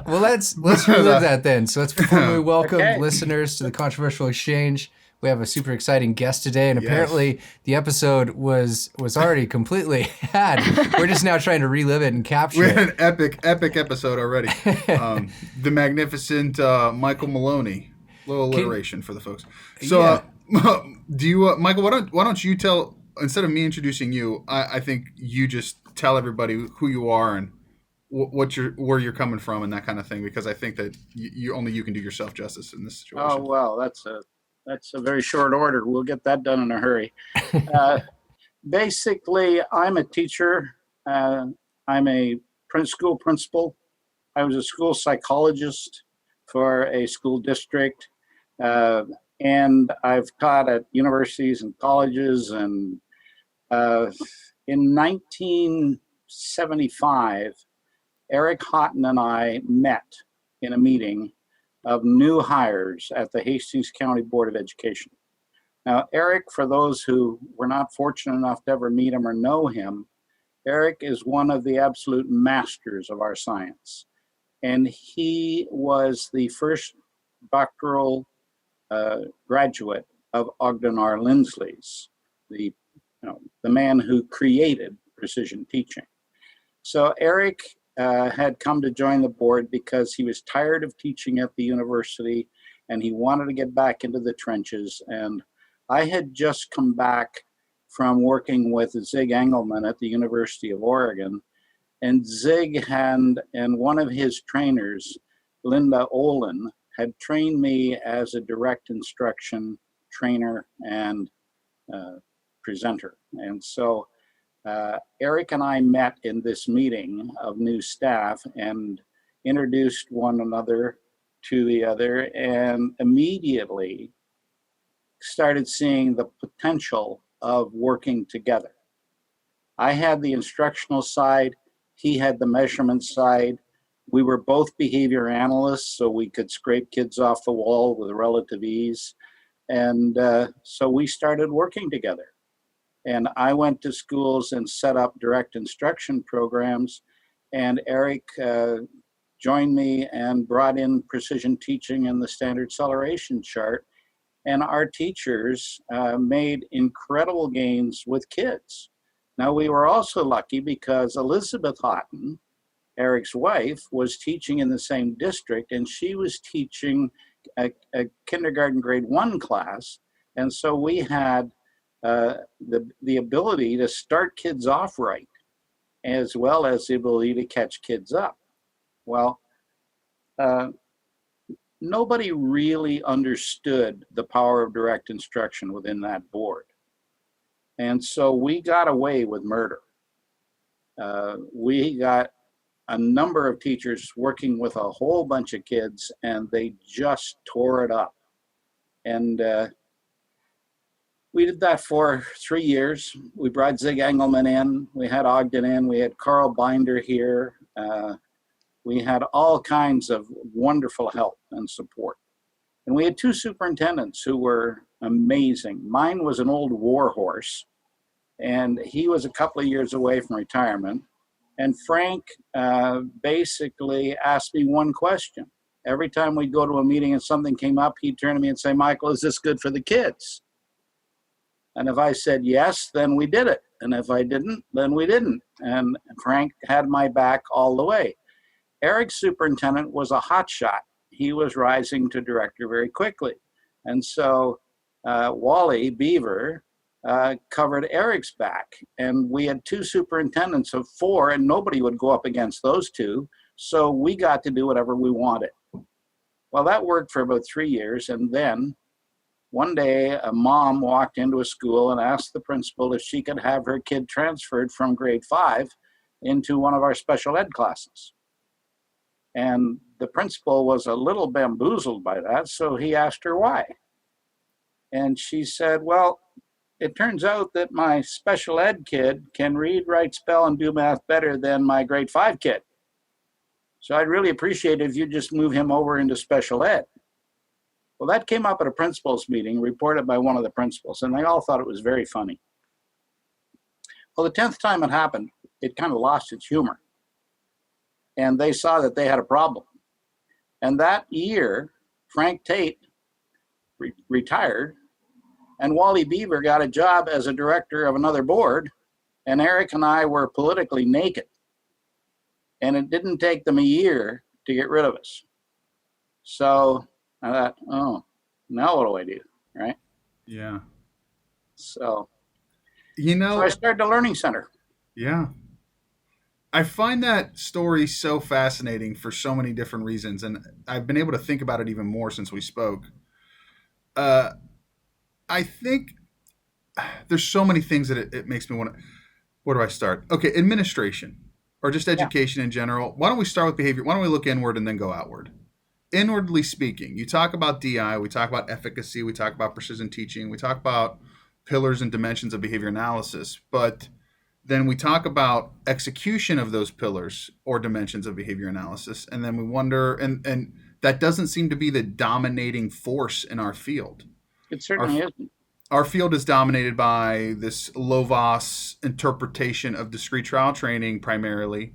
Well, let's relive that then. So let's formally welcome Okay. listeners to the Controversial Exchange. We have a super exciting guest today, and Yes. apparently the episode was already completely had. We're just now trying to relive it and capture We had it. an epic episode already. The magnificent Michael Maloney. Little Can alliteration for the folks. So, yeah. do you, Michael? Why don't you tell, instead of me introducing you? I think you just tell everybody who you are and where you're coming from and that kind of thing, because I think that you can do yourself justice in this Oh situation. well, that's a very short order. We'll get that done in a hurry. Uh, Basically, I'm a teacher. I'm a school principal. I was a school psychologist for a school district, uh, and I've taught at universities and colleges. And in 1975, Eric Houghton and I met in a meeting of new hires at the Hastings County Board of Education. Now, Eric, for those who were not fortunate enough to ever meet him or know him, Eric is one of the absolute masters of our science. And he was the first doctoral graduate of Ogden R. Lindsley's, the man who created precision teaching. So Eric had come to join the board because he was tired of teaching at the university and he wanted to get back into the trenches. And I had just come back from working with Zig Engelman at the University of Oregon. And Zig and one of his trainers, Linda Olin, had trained me as a direct instruction trainer and presenter. And so Eric and I met in this meeting of new staff and introduced one another to the other, and immediately started seeing the potential of working together. I had the instructional side, he had the measurement side. We were both behavior analysts, so we could scrape kids off the wall with relative ease. And so we started working together. And I went to schools and set up direct instruction programs. And Eric joined me and brought in precision teaching and the standard acceleration chart. And our teachers made incredible gains with kids. Now, we were also lucky because Elizabeth Houghton, Eric's wife, was teaching in the same district, and she was teaching a kindergarten grade 1 class. And so we had the ability to start kids off right, as well as the ability to catch kids up. Well, nobody really understood the power of direct instruction within that board. And so we got away with murder. We got a number of teachers working with a whole bunch of kids, and they just tore it up. And we did that for 3 years. We brought Zig Engelman in, we had Ogden in, we had Carl Binder here. We had all kinds of wonderful help and support. And we had 2 superintendents who were amazing. Mine was an old war horse, and he was a couple of years away from retirement. And Frank basically asked me one question. Every time we'd go to a meeting and something came up, he'd turn to me and say, "Michael, is this good for the kids?" And if I said yes, then we did it. And if I didn't, then we didn't. And Frank had my back all the way. Eric's superintendent was a hotshot. He was rising to director very quickly. And so Wally Beaver covered Eric's back. And we had 2 superintendents of 4, and nobody would go up against those 2. So we got to do whatever we wanted. Well, that worked for about 3 years. And then one day, a mom walked into a school and asked the principal if she could have her kid transferred from grade 5 into one of our special ed classes. And the principal was a little bamboozled by that, so he asked her why. And she said, "Well, it turns out that my special ed kid can read, write, spell, and do math better than my grade 5 kid. So I'd really appreciate it if you just move him over into special ed." Well, that came up at a principals meeting, reported by one of the principals, and they all thought it was very funny. Well, the 10th time it happened, it kind of lost its humor. and they saw that they had a problem. And that year, Frank Tate retired, and Wally Beaver got a job as a director of another board, and Eric and I were politically naked. And it didn't take them a year to get rid of us. So I thought, oh, now what do I do, right? Yeah. So, So I started a learning center. Yeah. I find that story so fascinating for so many different reasons, and I've been able to think about it even more since we spoke. I think there's so many things that it makes me want to. Where do I start? Okay, administration or just education in general. Why don't we start with behavior? Why don't we look inward and then go outward? Inwardly speaking, you talk about DI, we talk about efficacy, we talk about precision teaching, we talk about pillars and dimensions of behavior analysis, but then we talk about execution of those pillars or dimensions of behavior analysis, and then we wonder, and that doesn't seem to be the dominating force in our field. It certainly isn't. Our field is dominated by this Lovaas interpretation of discrete trial training primarily,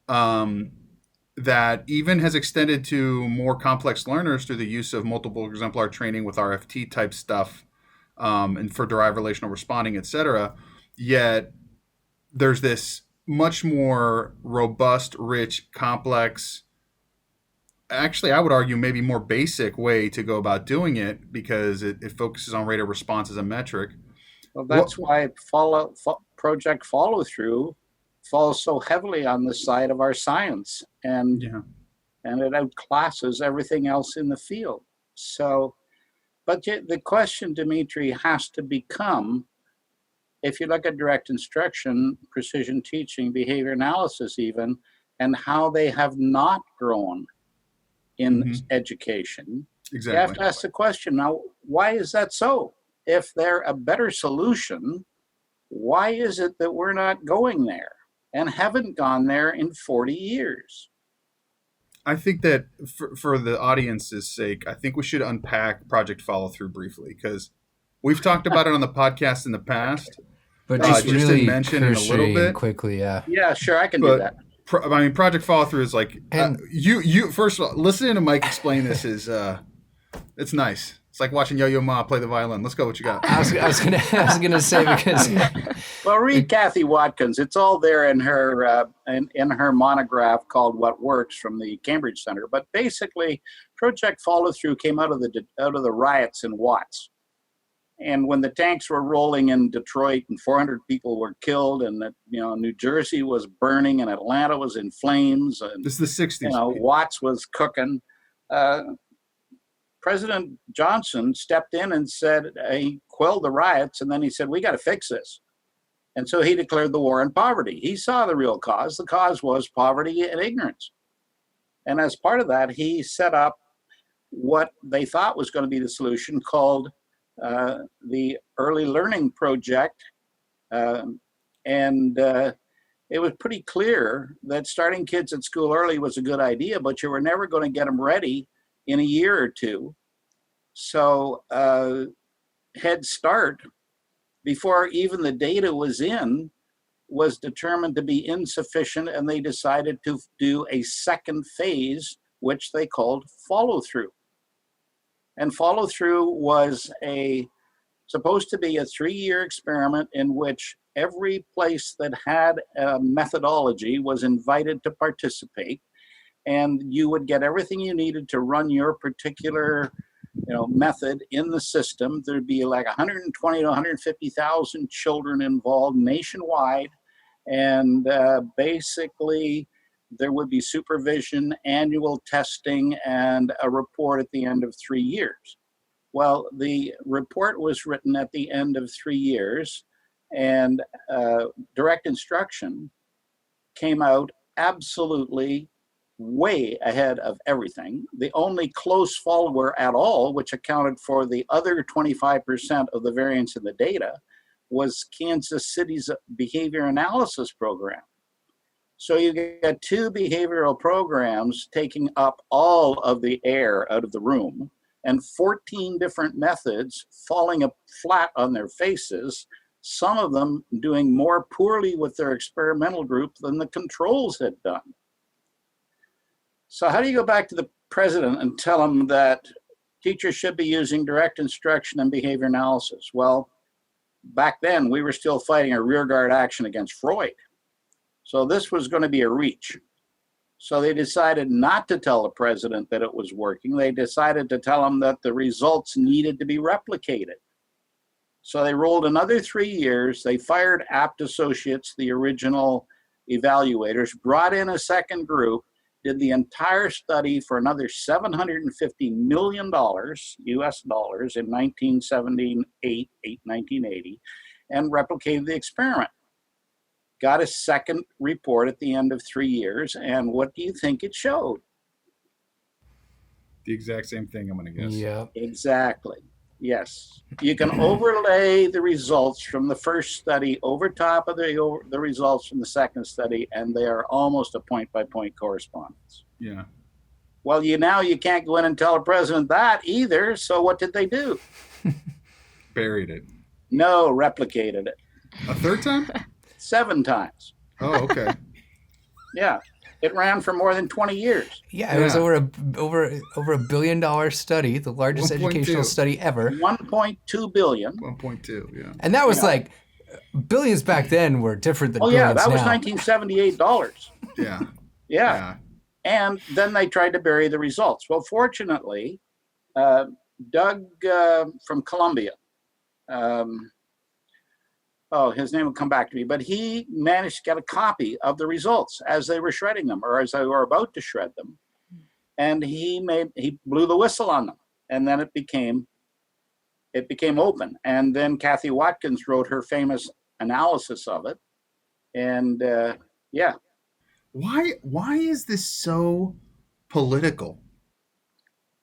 that even has extended to more complex learners through the use of multiple exemplar training with RFT type stuff, and for derived relational responding, etc. Yet there's this much more robust, rich, complex, actually, I would argue maybe more basic way to go about doing it because it focuses on rate of response as a metric. Well, that's why Project FollowThrough falls so heavily on the side of our science, and it outclasses everything else in the field. So, but the question, Dimitri, has to become, if you look at direct instruction, precision teaching, behavior analysis even, and how they have not grown in education, Exactly. You have to ask the question, now, why is that so? If they're a better solution, why is it that we're not going there and haven't gone there in 40 years? I think that for the audience's sake, I think we should unpack Project FollowThrough briefly because we've talked about it on the podcast in the past. But just really to mention in a little bit quickly, yeah. Yeah, sure, I can do that. I mean, Project FollowThrough is like you. First of all, listening to Mike explain this is it's nice. It's like watching Yo-Yo Ma play the violin. Let's go. What you got? I was gonna say because well, read Kathy Watkins. It's all there in her in her monograph called "What Works" from the Cambridge Center. But basically, Project FollowThrough came out of the riots in Watts. And when the tanks were rolling in Detroit and 400 people were killed, and that New Jersey was burning and Atlanta was in flames, and this is the 60s. Watts was cooking. President Johnson stepped in and said he quelled the riots, and then he said we got to fix this, and so he declared the war on poverty. He saw the real cause. The cause was poverty and ignorance, and as part of that, he set up what they thought was going to be the solution called the Early Learning Project, and it was pretty clear that starting kids at school early was a good idea, but you were never going to get them ready in a year or two. So Head Start, before even the data was in, was determined to be insufficient, and they decided to do a second phase, which they called FollowThrough. And FollowThrough was supposed to be a 3-year experiment in which every place that had a methodology was invited to participate, and you would get everything you needed to run your particular method in the system. There'd be like 120 to 150,000 children involved nationwide, and basically there would be supervision, annual testing, and a report at the end of 3 years. Well, the report was written at the end of 3 years, and direct instruction came out absolutely way ahead of everything. The only close follower at all, which accounted for the other 25% of the variance in the data, was Kansas City's behavior analysis program. So you get 2 behavioral programs taking up all of the air out of the room, and 14 different methods falling flat on their faces, some of them doing more poorly with their experimental group than the controls had done. So how do you go back to the president and tell him that teachers should be using direct instruction and behavior analysis? Well, back then we were still fighting a rearguard action against Freud. So this was going to be a reach. So they decided not to tell the president that it was working. They decided to tell him that the results needed to be replicated. So they rolled another 3 years. They fired Apt Associates, the original evaluators, brought in a second group, did the entire study for another $750 million US dollars in 1980, and replicated the experiment. Got a second report at the end of 3 years, and what do you think it showed? The exact same thing, I'm going to guess. Yeah. Exactly. Yes. You can overlay the results from the first study over top of the results from the second study, and they are almost a point-by-point correspondence. Yeah. Well, you can't go in and tell the president that either, so what did they do? Buried it. No, replicated it. A third time? 7 times. Oh, okay. Yeah. It ran for more than 20 years. Yeah, it was over $1 billion study, the largest 1.2. educational study ever. 1.2 billion. 1.2, yeah. And that was like, billions back then were different than Oh billions yeah, that was now. $1978. Yeah. Yeah. And then they tried to bury the results. Well, fortunately, Doug from Columbia, his name will come back to me, but he managed to get a copy of the results as they were shredding them, or as they were about to shred them. And he blew the whistle on them. And then it became open. And then Kathy Watkins wrote her famous analysis of it. And yeah. Why is this so political?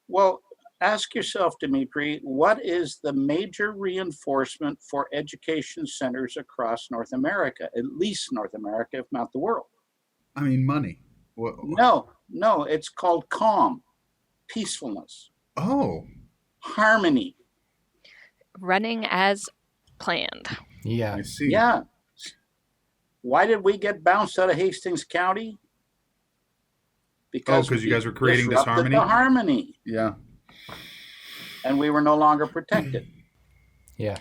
Well, ask yourself, Dimitri, what is the major reinforcement for education centers across North America, at least North America, if not the world? I mean, money. What? No, it's called calm, peacefulness, harmony. Running as planned. Yeah. I see. Yeah. Why did we get bounced out of Hastings County? Because you guys were creating disharmony? The harmony. Yeah. And we were no longer protected. Yeah.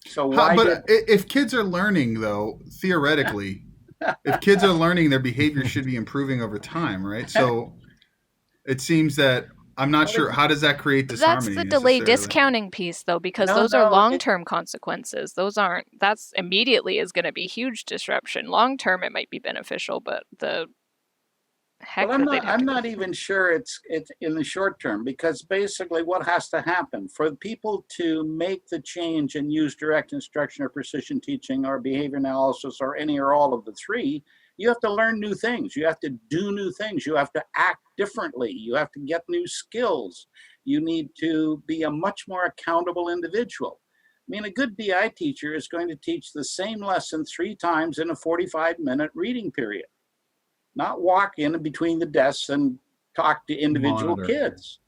So why if kids are learning, though, theoretically, if kids are learning, their behavior should be improving over time, right? So it seems that I'm not sure, how does that create disharmony? That's the delay discounting piece, though, because those are long-term consequences. That's immediately is going to be huge disruption. Long-term, it might be beneficial, but the heck I'm not even sure it's in the short term, because basically what has to happen for people to make the change and use direct instruction or precision teaching or behavior analysis or any or all of the three, you have to learn new things. You have to do new things. You have to act differently. You have to get new skills. You need to be a much more accountable individual. I mean, a good BI teacher is going to teach the same lesson 3 times in a 45-minute reading period, not walk in between the desks and talk to individual kids.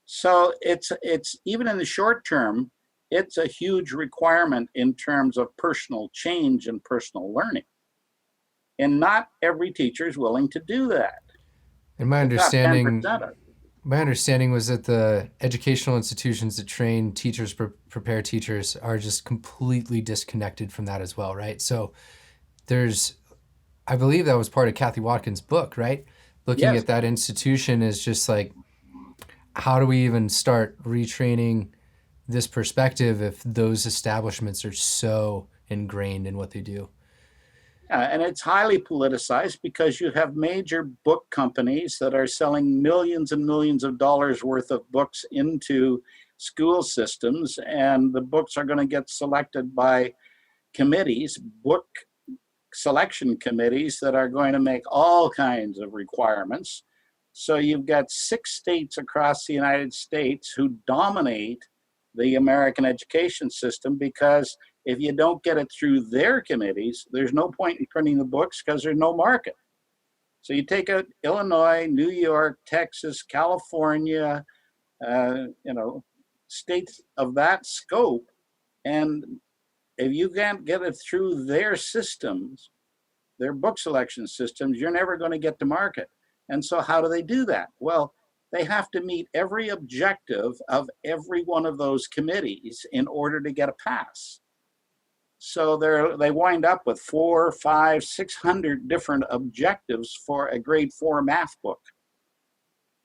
So it's even in the short term, it's a huge requirement in terms of personal change and personal learning. And not every teacher is willing to do that. And my understanding was that the educational institutions that train teachers, prepare teachers, are just completely disconnected from that as well, right? So I believe that was part of Kathy Watkins' book, right? Looking at that institution is just like, how do we even start retraining this perspective if those establishments are so ingrained in what they do? And it's highly politicized because you have major book companies that are selling millions and millions of dollars worth of books into school systems, and the books are going to get selected by committees, book selection committees that are going to make all kinds of requirements. So you've got 6 states across the United States who dominate the American education system, because if you don't get it through their committees, there's no point in printing the books because there's no market. So you take out Illinois, New York, Texas, California, states of that scope, and if you can't get it through their systems, their book selection systems, you're never going to get to market. And so how do they do that? Well, they have to meet every objective of every one of those committees in order to get a pass. So they wind up with 400, 500, 600 different objectives for a grade 4 math book.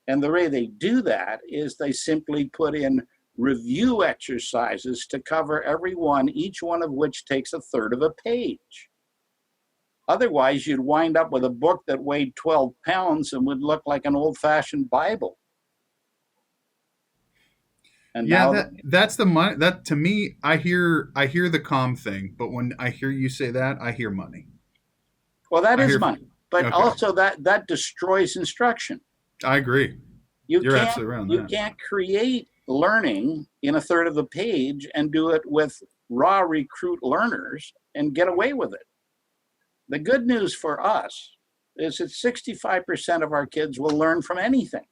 And the way they do that is they simply put in review exercises to cover every one, each one of which takes a third of a page. Otherwise, you'd wind up with a book that weighed 12 pounds and would look like an old-fashioned Bible. And yeah, that's the money. That, to me, I hear the calm thing, but when I hear you say that, I hear money. Well, that is money, but okay. Also that destroys instruction. I agree. You're absolutely right on that. You can't create learning in a third of a page and do it with raw recruit learners and get away with it. The good news for us is that 65% of our kids will learn from anything.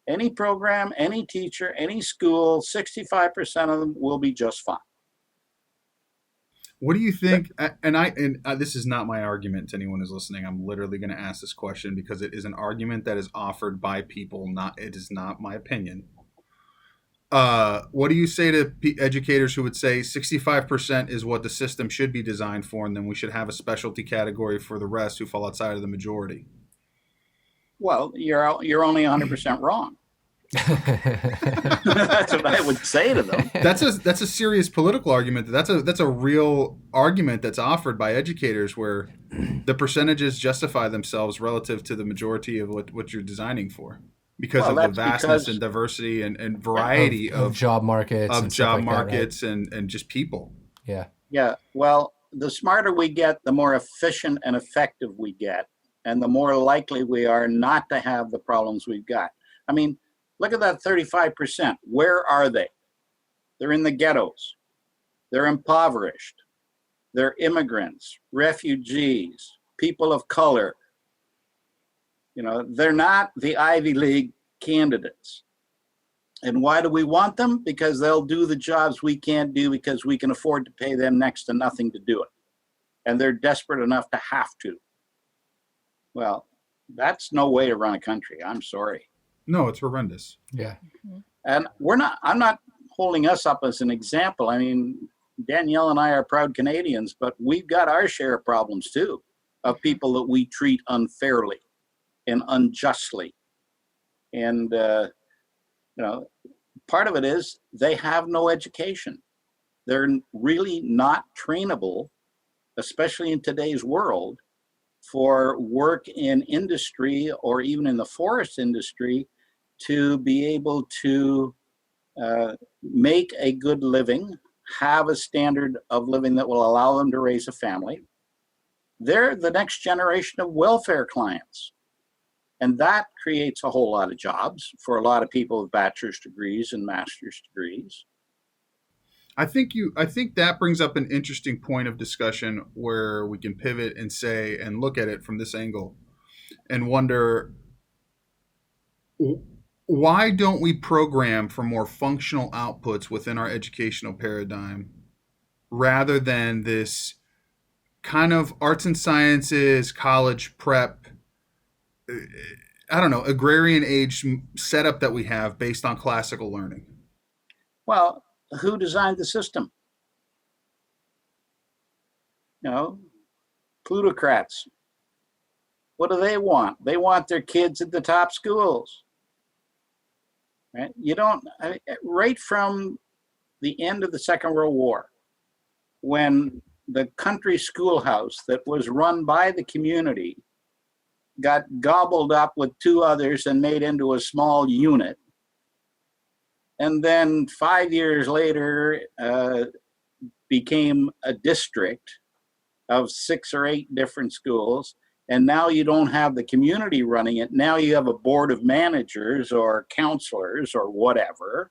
Any program, any teacher, any school, 65% of them will be just fine. What do you think? And this is not my argument to anyone who's listening. I'm literally going to ask this question because it is an argument that is offered by people. It is not my opinion. What do you say to educators who would say 65% is what the system should be designed for, and then we should have a specialty category for the rest who fall outside of the majority? Well, you're only 100% wrong. That's what I would say to them. That's a serious political argument. That's a real argument that's offered by educators where the percentages justify themselves relative to the majority of what you're designing for. Because of the vastness and diversity and variety of job markets, and just people. Yeah. Yeah. Well, the smarter we get, the more efficient and effective we get, and the more likely we are not to have the problems we've got. I mean, look at that 35%. Where are they? They're in the ghettos. They're impoverished. They're immigrants, refugees, people of color. You know, they're not the Ivy League candidates. And why do we want them? Because they'll do the jobs we can't do because we can afford to pay them next to nothing to do it. And they're desperate enough to have to. Well, that's no way to run a country. I'm sorry. No, it's horrendous. Yeah. And I'm not holding us up as an example. I mean, Danielle and I are proud Canadians, but we've got our share of problems too, of people that we treat unfairly and unjustly. And, part of it is they have no education. They're really not trainable, especially in today's world, for work in industry or even in the forest industry to be able to make a good living, have a standard of living that will allow them to raise a family. They're the next generation of welfare clients. And that creates a whole lot of jobs for a lot of people with bachelor's degrees and master's degrees. I think that brings up an interesting point of discussion where we can pivot and say and look at it from this angle and wonder, why don't we program for more functional outputs within our educational paradigm rather than this kind of arts and sciences, college prep, I don't know, agrarian age setup that we have based on classical learning? Well, who designed the system? Plutocrats. What do they want? They want their kids at the top schools. Right? Right from the end of the Second World War, when the country schoolhouse that was run by the community got gobbled up with two others and made into a small unit, and then 5 years later became a district of 6 or 8 different schools. And now you don't have the community running it. Now you have a board of managers or counselors or whatever.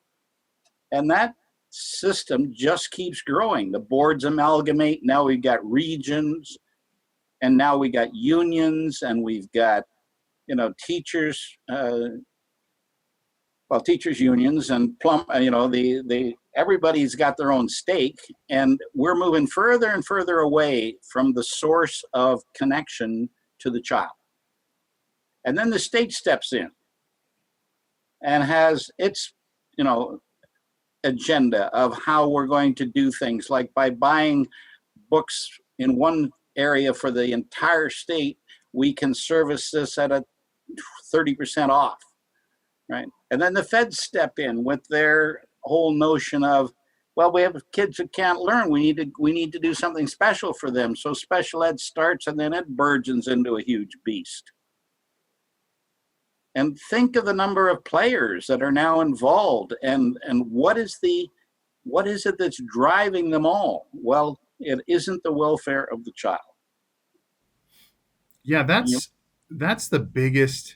And that system just keeps growing. The boards amalgamate. Now we've got regions, and now we got unions, and we've got, teachers, teachers unions and everybody's got their own stake, and we're moving further and further away from the source of connection to the child. And then the state steps in and has its, agenda of how we're going to do things, like by buying books in one area for the entire state, we can service this at a 30% off, right? And then the feds step in with their whole notion of, well, we have kids that can't learn. We need to do something special for them. So special ed starts, and then it burgeons into a huge beast. And think of the number of players that are now involved, and what is it that's driving them all? Well, it isn't the welfare of the child. Yeah, that's the biggest,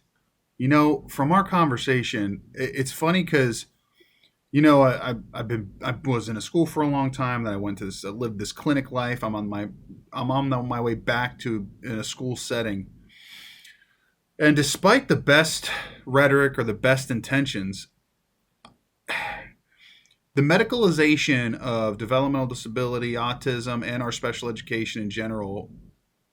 from our conversation. It's funny because, I was in a school for a long time. Then I lived this clinic life. I'm on my way back to in a school setting. And despite the best rhetoric or the best intentions, the medicalization of developmental disability, autism, and our special education in general,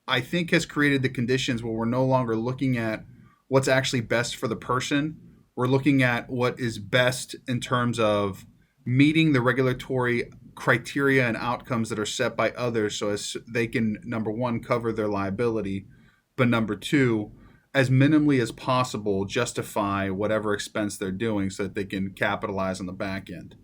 I think has created the conditions where we're no longer looking at what's actually best for the person. We're looking at what is best in terms of meeting the regulatory criteria and outcomes that are set by others, so as they can, number one, cover their liability, but number two, as minimally as possible, justify whatever expense they're doing so that they can capitalize on the back end.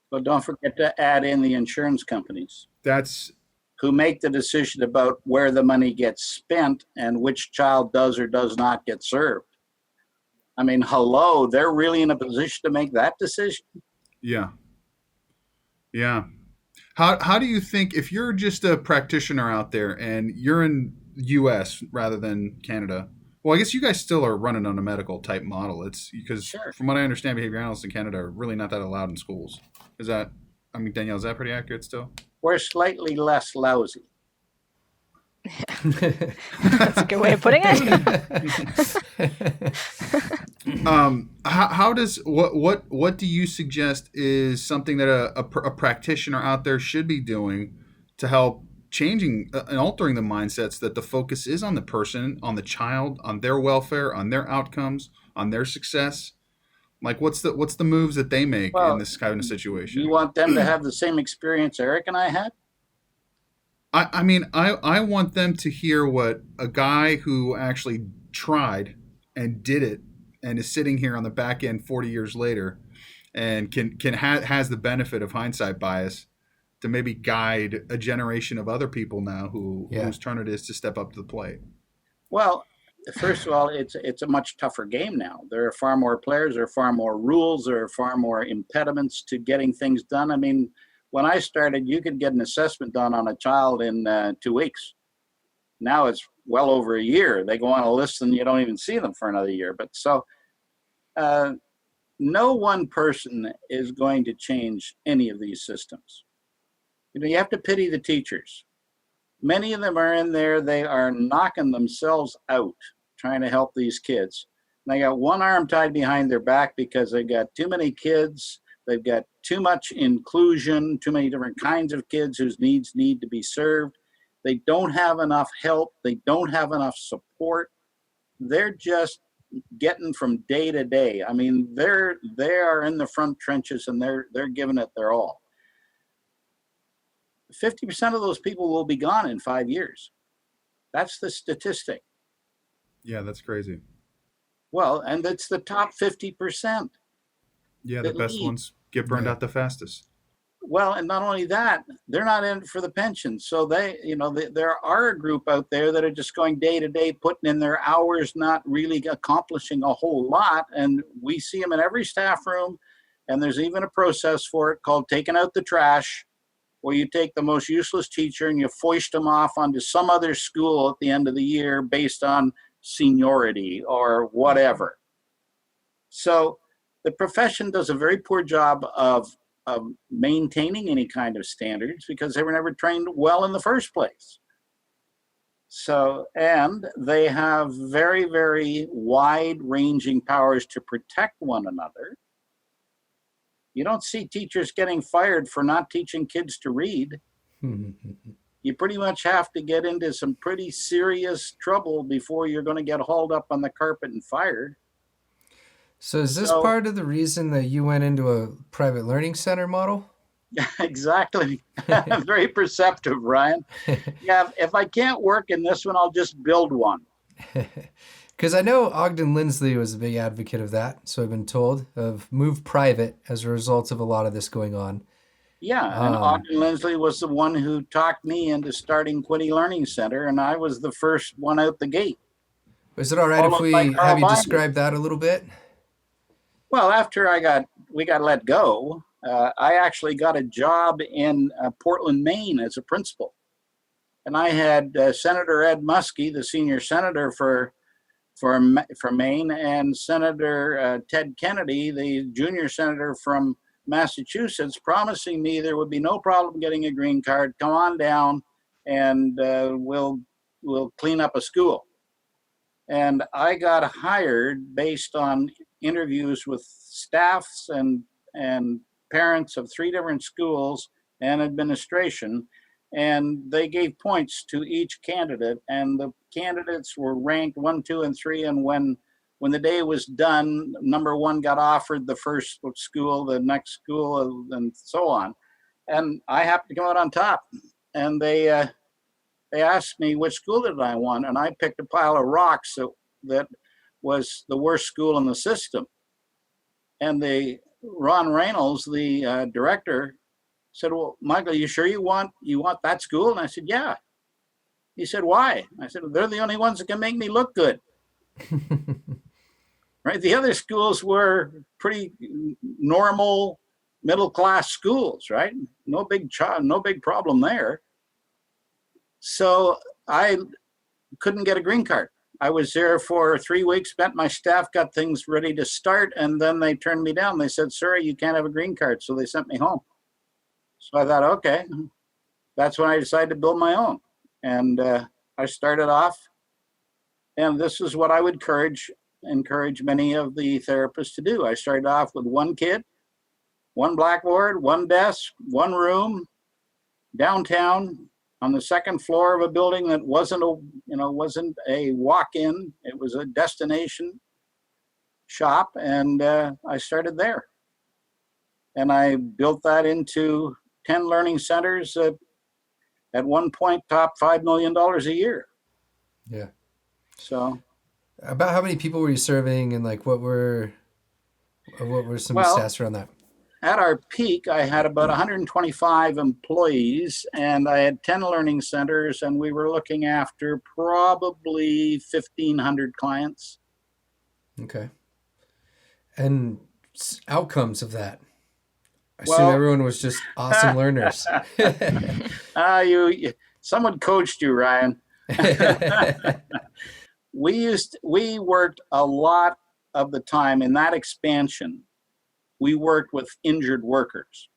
But don't forget to add in the insurance companies. That's who make the decision about where the money gets spent and which child does or does not get served. I mean, hello, they're really in a position to make that decision? Yeah. How do you think, if you're just a practitioner out there and you're in US rather than Canada, well, I guess you guys still are running on a medical type model. It's because, sure, from what I understand, behavior analysts in Canada are really not that allowed in schools. Danielle, is that pretty accurate still? We're slightly less lousy. That's a good way of putting it. What do you suggest is something that a practitioner out there should be doing to help changing and altering the mindsets that the focus is on the person, on the child, on their welfare, on their outcomes, on their success? Like, what's the moves that they make in this kind of situation? You want them to have the same experience Eric and I had? I want them to hear what a guy who actually tried and did it and is sitting here on the back end 40 years later and has the benefit of hindsight bias to maybe guide a generation of other people now whose turn it is to step up to the plate. Well, first of all, it's a much tougher game now. There are far more players, there are far more rules, there are far more impediments to getting things done. I mean, when I started, you could get an assessment done on a child in 2 weeks. Now it's well over a year. They go on a list and you don't even see them for another year. But so no one person is going to change any of these systems. You have to pity the teachers. Many of them are in there, they are knocking themselves out trying to help these kids. And they got one arm tied behind their back because they got too many kids. They've got too much inclusion, too many different kinds of kids whose needs need to be served. They don't have enough help. They don't have enough support. They're just getting from day to day. I mean, they are in the front trenches and they're giving it their all. 50% of those people will be gone in 5 years. That's the statistic. Yeah, that's crazy. Well, and it's the top 50%. Yeah, the best ones get burned out the fastest. Well, and not only that, they're not in it for the pension. So there are a group out there that are just going day to day, putting in their hours, not really accomplishing a whole lot. And we see them in every staff room. And there's even a process for it called taking out the trash, where you take the most useless teacher and you foist them off onto some other school at the end of the year based on seniority or whatever. So the profession does a very poor job of maintaining any kind of standards because they were never trained well in the first place. So, and they have very, very wide-ranging powers to protect one another. You don't see teachers getting fired for not teaching kids to read. you pretty much have to get into some pretty serious trouble before you're going to get hauled up on the carpet and fired. So is this part of the reason that you went into a private learning center model? Exactly. Very perceptive, Ryan. Yeah, if I can't work in this one, I'll just build one. Because I know Ogden Lindsley was a big advocate of that, so I've been told, of move private as a result of a lot of this going on. Yeah, and Ogden Lindsley was the one who talked me into starting Quinny Learning Center, and I was the first one out the gate. Is it all right if we have you describe that a little bit? Well, after we got let go, I actually got a job in Portland, Maine as a principal. And I had Senator Ed Muskie, the senior senator for Maine, and Senator Ted Kennedy, the junior senator from Massachusetts, promising me there would be no problem getting a green card. Come on down, and we'll clean up a school. And I got hired based on interviews with staffs and parents of 3 different schools and administration. And they gave points to each candidate, and the candidates were ranked 1, 2, and 3. And when the day was done, number 1 got offered the first school, the next school, and so on. And I happened to come out on top. And they asked me which school did I want, and I picked a pile of rocks that was the worst school in the system. And Ron Reynolds, the director, said, "Well, Michael, you sure you want that school?" And I said, "Yeah." He said, "Why?" I said, "They're the only ones that can make me look good." Right? The other schools were pretty normal middle-class schools, right? No big problem there. So I couldn't get a green card. I was there for 3 weeks, met my staff, got things ready to start, and then they turned me down. They said, "Sir, you can't have a green card." So they sent me home. So I thought, okay, that's when I decided to build my own. And I started off, and this is what I would encourage many of the therapists to do. I started off with 1 kid, 1 blackboard, 1 desk, 1 room, downtown on the 2nd floor of a building that wasn't a walk-in. It was a destination shop, and I started there. And I built that into 10 learning centers at one point top $5 million a year. Yeah. So about how many people were you serving, and like what were some stats around that? At our peak, I had about 125 employees, and I had 10 learning centers, and we were looking after probably 1,500 clients. Okay. And outcomes of that? I assume everyone was just awesome learners. Someone coached you, Ryan. We worked a lot of the time in that expansion. We worked with injured workers.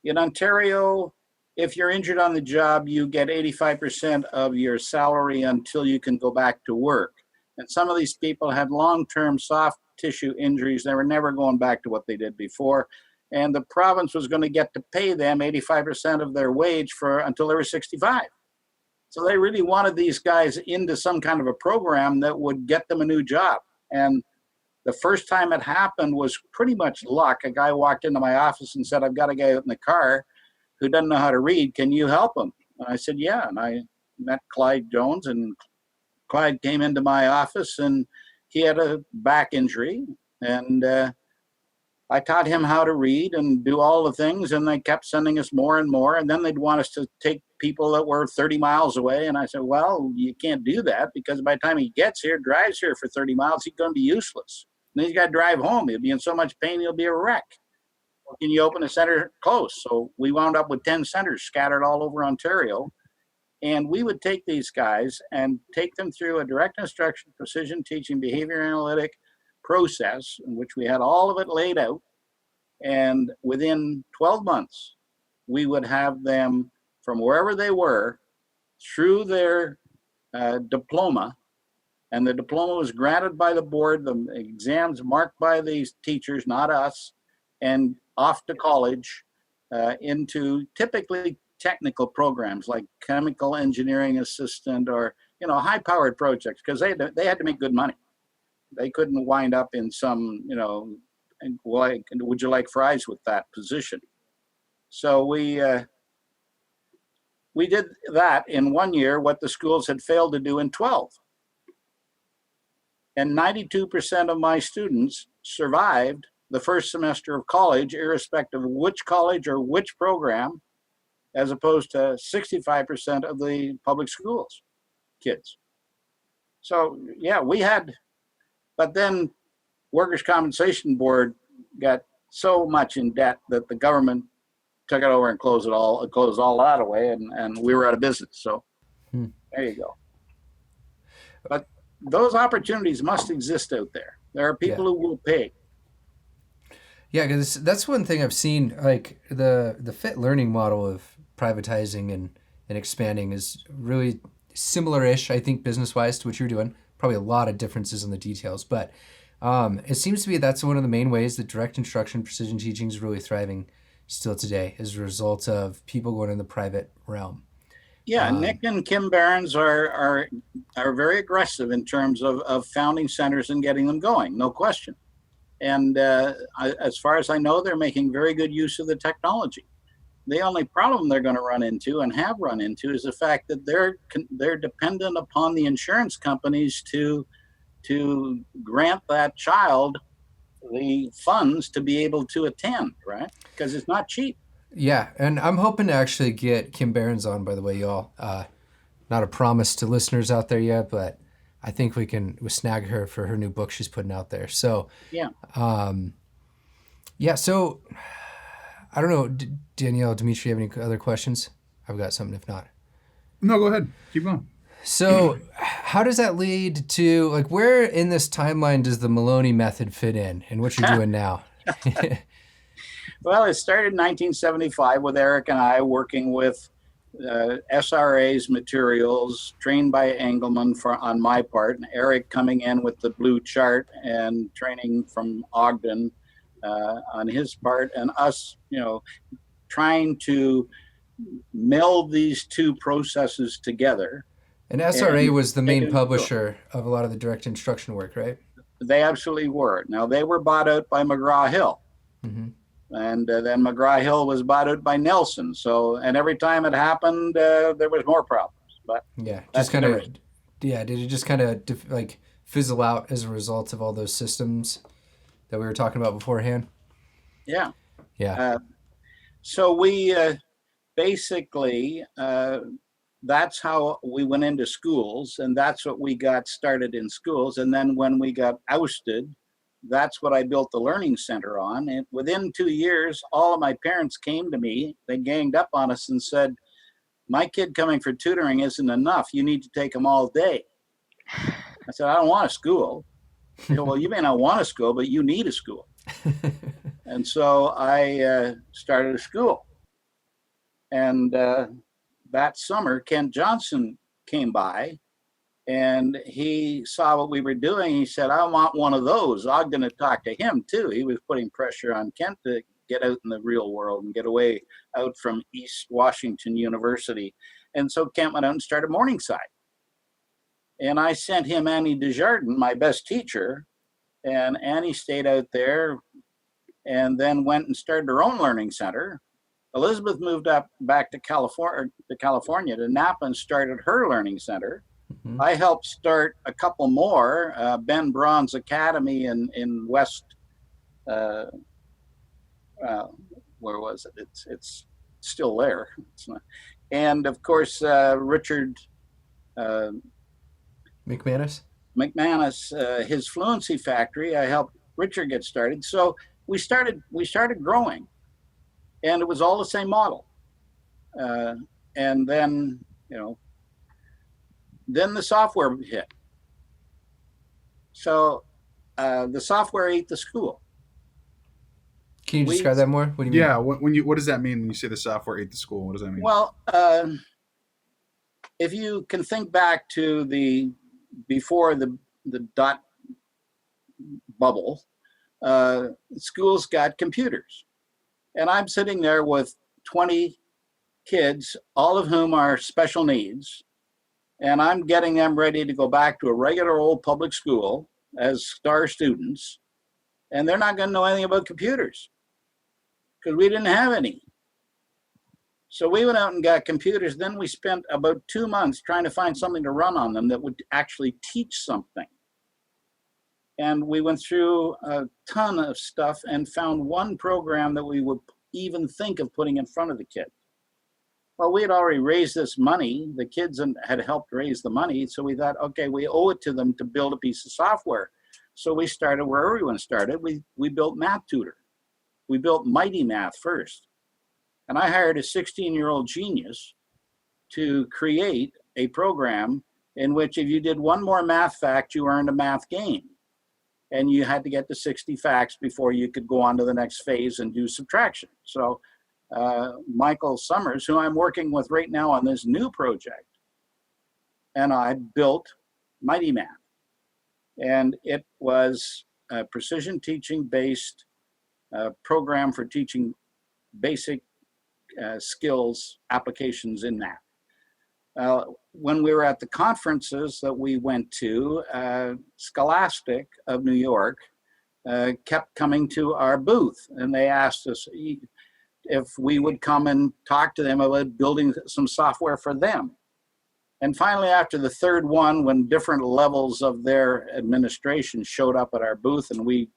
In Ontario, if you're injured on the job, you get 85% of your salary until you can go back to work. And some of these people had long-term soft tissue injuries. They were never going back to what they did before. And the province was going to get to pay them 85% of their wage until they were 65. So they really wanted these guys into some kind of a program that would get them a new job. And the first time it happened was pretty much luck. A guy walked into my office and said, "I've got a guy out in the car who doesn't know how to read. Can you help him?" And I said, "Yeah." And I met Clyde Jones, and Clyde came into my office, and he had a back injury. And I taught him how to read and do all the things, and they kept sending us more and more. And then they'd want us to take people that were 30 miles away. And I said, "Well, you can't do that, because by the time he gets here, drives here for 30 miles, he's going to be useless. And then he's got to drive home. He'll be in so much pain, he'll be a wreck. Can you open a center close?" So we wound up with 10 centers scattered all over Ontario. And we would take these guys and take them through a direct instruction, precision teaching, behavior analytic process, in which we had all of it laid out. And within 12 months, we would have them from wherever they were through their diploma. And the diploma was granted by the board, the exams marked by these teachers, not us, and off to college into typically technical programs like chemical engineering assistant or, high-powered projects, because they had to make good money. They couldn't wind up in some, like, would you like fries with that position? So we did that in 1 year, what the schools had failed to do in 12. And 92% of my students survived the first semester of college, irrespective of which college or which program, as opposed to 65% of the public schools kids. So yeah, but then Workers' Compensation Board got so much in debt that the government took it over and closed all that away, and we were out of business. So there you go. But those opportunities must exist out there. There are people who will pay. Yeah, because that's one thing I've seen, like the fit learning model of privatizing and expanding is really similar-ish, I think, business-wise to what you're doing. Probably a lot of differences in the details, but it seems to be that's one of the main ways that direct instruction, precision teaching is really thriving still today as a result of people going in the private realm. Yeah, Nick and Kim Behrens are very aggressive in terms of founding centers and getting them going, no question. And as far as I know, they're making very good use of the technology. The only problem they're going to run into and have run into is the fact that they're dependent upon the insurance companies to grant that child the funds to be able to attend, right? Because it's not cheap. Yeah, and I'm hoping to actually get Kim Behrens on, by the way, y'all. Not a promise to listeners out there yet, but I think we snag her for her new book she's putting out there. So yeah. So I don't know, Danielle, Dimitri, have any other questions? I've got something if not. No, go ahead. Keep going. So how does that lead to, like, where in this timeline does the Maloney Method fit in and what you're doing now? Well, it started in 1975 with Eric and I working with SRA's materials trained by Engelman on my part, and Eric coming in with the blue chart and training from Ogden on his part, and us, trying to meld these two processes together. And SRA was the main publisher of a lot of the direct instruction work, right? They absolutely were. Now, they were bought out by McGraw-Hill. Mm-hmm. And then McGraw-Hill was bought out by Nelson. So, and every time it happened, there was more problems. But yeah, did it just kind of like fizzle out as a result of all those systems that we were talking about beforehand? Yeah. Yeah. So we basically, that's how we went into schools, and that's what we got started in schools. And then when we got ousted, that's what I built the Learning Center on. And within 2 years, all of my parents came to me. They ganged up on us and said, my kid coming for tutoring isn't enough. You need to take him all day. I said, I don't want a school. They go, well, you may not want a school, but you need a school. And so I started a school. And that summer, Kent Johnson came by. And he saw what we were doing. He said, I want one of those. Ogden had talked to him, too. He was putting pressure on Kent to get out in the real world and get away out from East Washington University. And so Kent went out and started Morningside. And I sent him Annie Desjardins, my best teacher. And Annie stayed out there and then went and started her own learning center. Elizabeth moved back to California to Napa and started her learning center. Mm-hmm. I helped start a couple more, Ben Braun's Academy in West, where was it? It's still there. It's not. And of course, Richard McManus, his Fluency Factory, I helped Richard get started. So we started growing, and it was all the same model. And then, then the software hit. So the software ate the school. Can you describe that more? What do you mean? Yeah, what does that mean when you say the software ate the school? What does that mean? Well, if you can think back to before the dot bubble, schools got computers. And I'm sitting there with 20 kids, all of whom are special needs, and I'm getting them ready to go back to a regular old public school as star students, and they're not going to know anything about computers because we didn't have any. So we went out and got computers. Then we spent about 2 months trying to find something to run on them that would actually teach something. And we went through a ton of stuff and found one program that we would even think of putting in front of the kid. Well, we had already raised this money. The kids had helped raise the money. So we thought, okay, we owe it to them to build a piece of software. So we started where everyone started. We built Math Tutor. We built Mighty Math first. And I hired a 16-year-old genius to create a program in which if you did one more math fact, you earned a math game. And you had to get to 60 facts before you could go on to the next phase and do subtraction. So Michael Summers, who I'm working with right now on this new project, and I built Mighty Math. And it was a precision teaching based program for teaching basic skills applications in math. When we were at the conferences that we went to, Scholastic of New York kept coming to our booth, and they asked us if we would come and talk to them about building some software for them. And finally, after the third one, when different levels of their administration showed up at our booth and we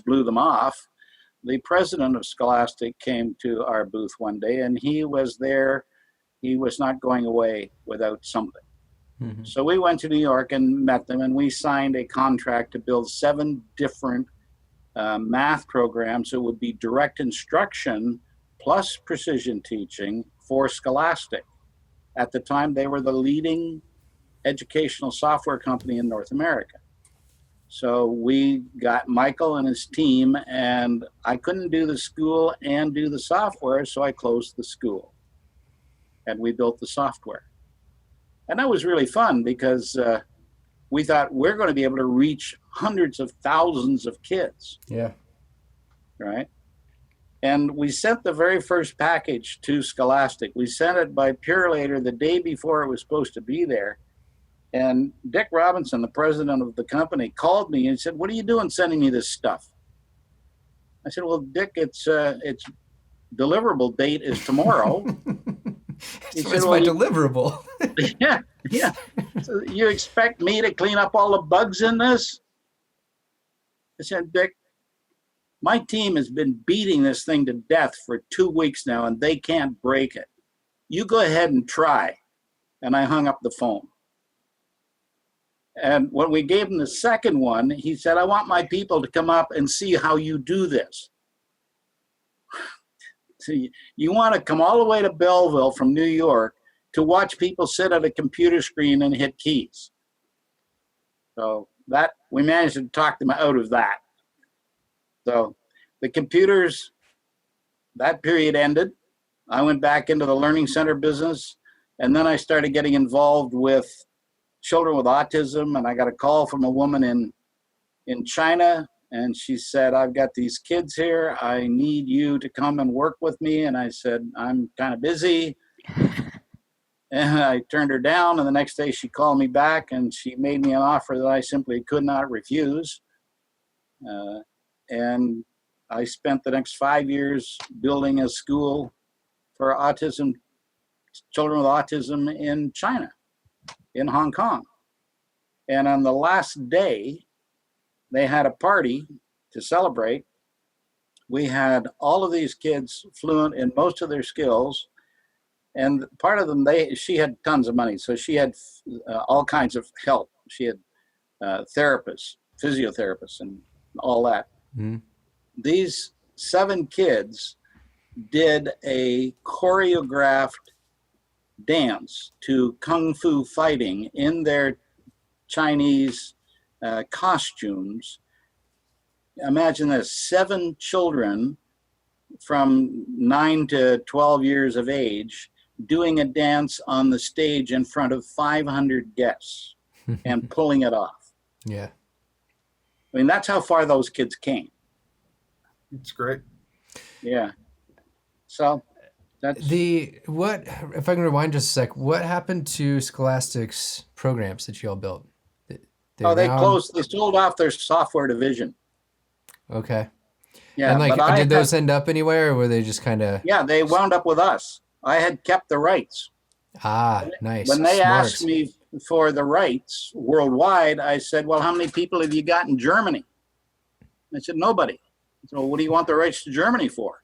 blew them off, the president of Scholastic came to our booth one day, and he was there. He was not going away without something. Mm-hmm. So we went to New York and met them, and we signed a contract to build 7 different math programs. It would be direct instruction plus precision teaching for Scholastic. At the time, they were the leading educational software company in North America. So we got Michael and his team, and I couldn't do the school and do the software, so I closed the school. And we built the software. And that was really fun because we thought we're going to be able to reach hundreds of thousands of kids. Yeah. Right? And we sent the very first package to Scholastic. We sent it by Purelator the day before it was supposed to be there. And Dick Robinson, the president of the company, called me and said, "What are you doing sending me this stuff?" I said, "Well, Dick, its deliverable date is tomorrow." It's my deliverable. Yeah. So you expect me to clean up all the bugs in this? I said, "Dick, my team has been beating this thing to death for 2 weeks now, and they can't break it. You go ahead and try." And I hung up the phone. And when we gave him the second one, he said, "I want my people to come up and see how you do this." So you want to come all the way to Belleville from New York to watch people sit at a computer screen and hit keys. So that we managed to talk them out of that. So the computers, that period ended. I went back into the learning center business, and then I started getting involved with children with autism, and I got a call from a woman in China, and she said, "I've got these kids here. I need you to come and work with me." And I said, "I'm kind of busy." And I turned her down, and the next day she called me back, and she made me an offer that I simply could not refuse. And I spent the next 5 years building a school for children with autism in China, in Hong Kong. And on the last day, they had a party to celebrate. We had all of these kids fluent in most of their skills. And part of them, she had tons of money. So she had all kinds of help. She had therapists, physiotherapists, and all that. Mm-hmm. These 7 kids did a choreographed dance to kung fu fighting in their Chinese costumes. Imagine this, 7 children from 9 to 12 years of age doing a dance on the stage in front of 500 guests and pulling it off. Yeah. I mean, that's how far those kids came. It's great. Yeah. So That's What, if I can rewind just a sec, what happened to Scholastic's programs that you all built? they closed. They sold off their software division. Okay. Yeah, And like, but did those end up anywhere, or were they just kind of? Yeah, they wound up with us. I had kept the rights. Nice. When they Smart. asked me for the rights worldwide, I said, well, how many people have you got in Germany? I said, nobody. So what do you want the rights to Germany for?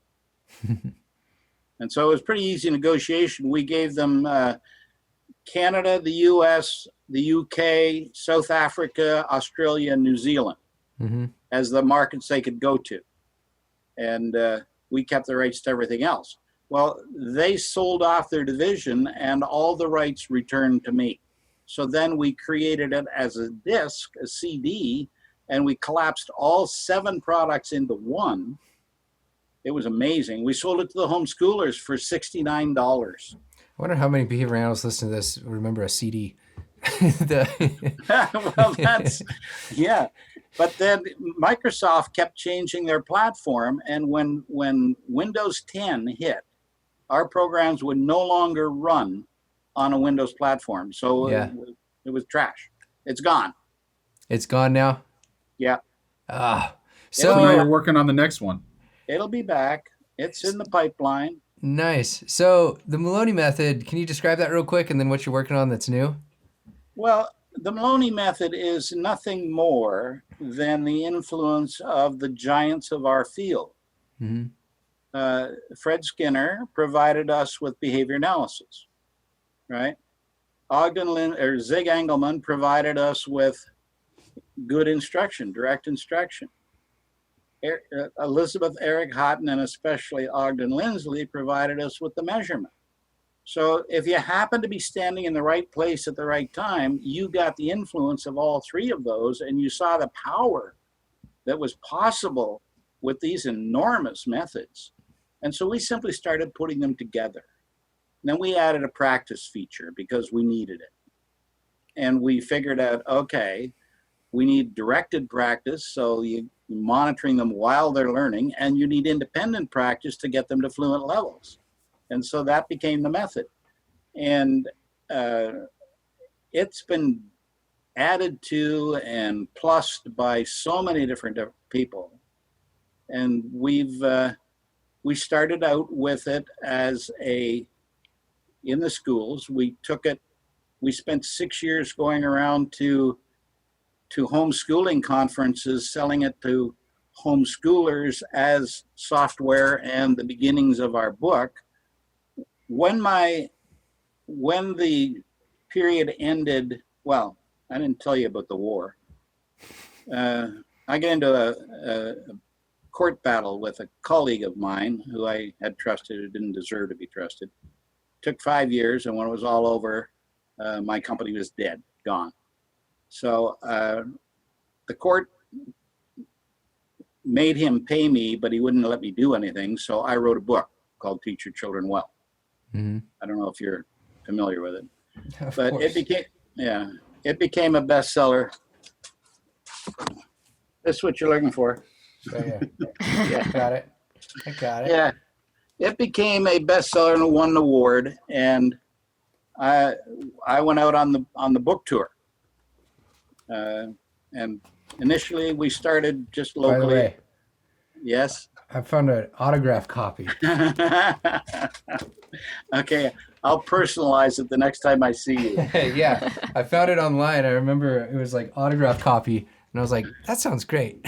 And so it was pretty easy negotiation. We gave them Canada, the US, the UK, South Africa, Australia, and New Zealand as the markets they could go to. And we kept the rights to everything else. Well, they sold off their division and all the rights returned to me. So then we created it as a disc, a CD, and we collapsed all 7 products into one. It was amazing. We sold it to the homeschoolers for $69. I wonder how many behavior analysts listening to this remember a CD. Well, yeah. But then Microsoft kept changing their platform, and when Windows 10 hit, our programs would no longer run on a Windows platform. So it was trash. It's gone. It's gone now? Yeah. So now you're working on the next one. It'll be back. It's in the pipeline. Nice. So the Maloney Method, can you describe that real quick and then what you're working on that's new? Well, the Maloney Method is nothing more than the influence of the giants of our field. Fred Skinner provided us with behavior analysis, right? Zig Engelman provided us with good instruction, direct instruction. Elizabeth Eric Houghton and especially Ogden Lindsley provided us with the measurement. So if you happen to be standing in the right place at the right time, you got the influence of all 3 of those, and you saw the power that was possible with these enormous methods. And so we simply started putting them together. And then we added a practice feature because we needed it. And we figured out, okay, we need directed practice, so you're monitoring them while they're learning, and you need independent practice to get them to fluent levels. And so that became the method. And it's been added to and plussed by so many different people. And we started out with it as in the schools. We spent 6 years going around to homeschooling conferences, selling it to homeschoolers as software and the beginnings of our book. When the period ended, well, I didn't tell you about the war. I got into a court battle with a colleague of mine who I had trusted, who didn't deserve to be trusted. Took 5 years, and when it was all over, my company was dead, gone. So the court made him pay me, but he wouldn't let me do anything. So I wrote a book called Teach Your Children Well. I don't know if you're familiar with it, but it became a bestseller. That's what you're looking for. Yeah. Got it. I got it. Yeah, it became a bestseller and won an award. And I went out on the book tour. And initially we started just locally. By the way, yes. I found an autograph copy. Okay, I'll personalize it the next time I see you. Yeah, I found it online. I remember it was like autograph copy, and I was like, that sounds great.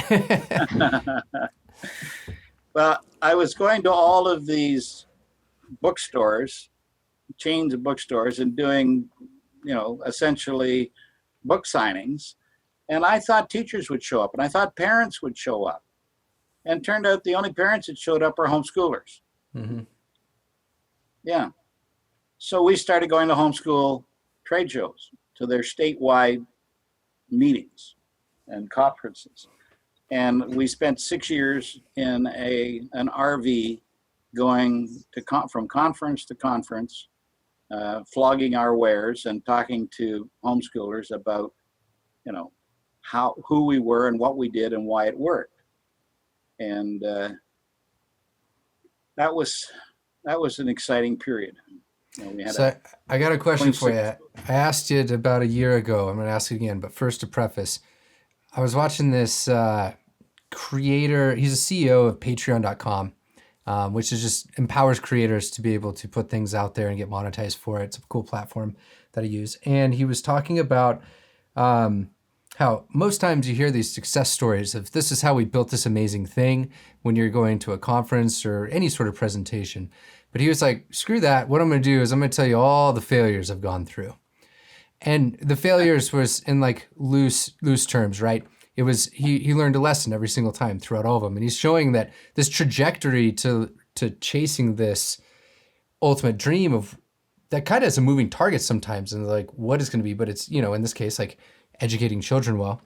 Well, I was going to all of these bookstores, chains of bookstores, and doing, essentially book signings. And I thought teachers would show up, and I thought parents would show up. And turned out the only parents that showed up are homeschoolers. Yeah. So we started going to homeschool trade shows, to their statewide meetings and conferences. And we spent 6 years in an RV going from conference to conference, flogging our wares and talking to homeschoolers about, who we were and what we did and why it worked. And that was that was an exciting period. We had So I got a question for 26 you. I asked you it about a year ago. I'm going to ask it again, but first to preface, I was watching this creator. He's a CEO of patreon.com, which is just empowers creators to be able to put things out there and get monetized for it. It's a cool platform that I use. And he was talking about how most times you hear these success stories of this is how we built this amazing thing when you're going to a conference or any sort of presentation. But he was like, screw that. What I'm going to do is I'm going to tell you all the failures I've gone through. And the failures was in like loose terms, right? It was, he learned a lesson every single time throughout all of them. And he's showing that this trajectory to chasing this ultimate dream of that kind of is a moving target sometimes. And like, what is going to be, but it's, in this case, like educating children well,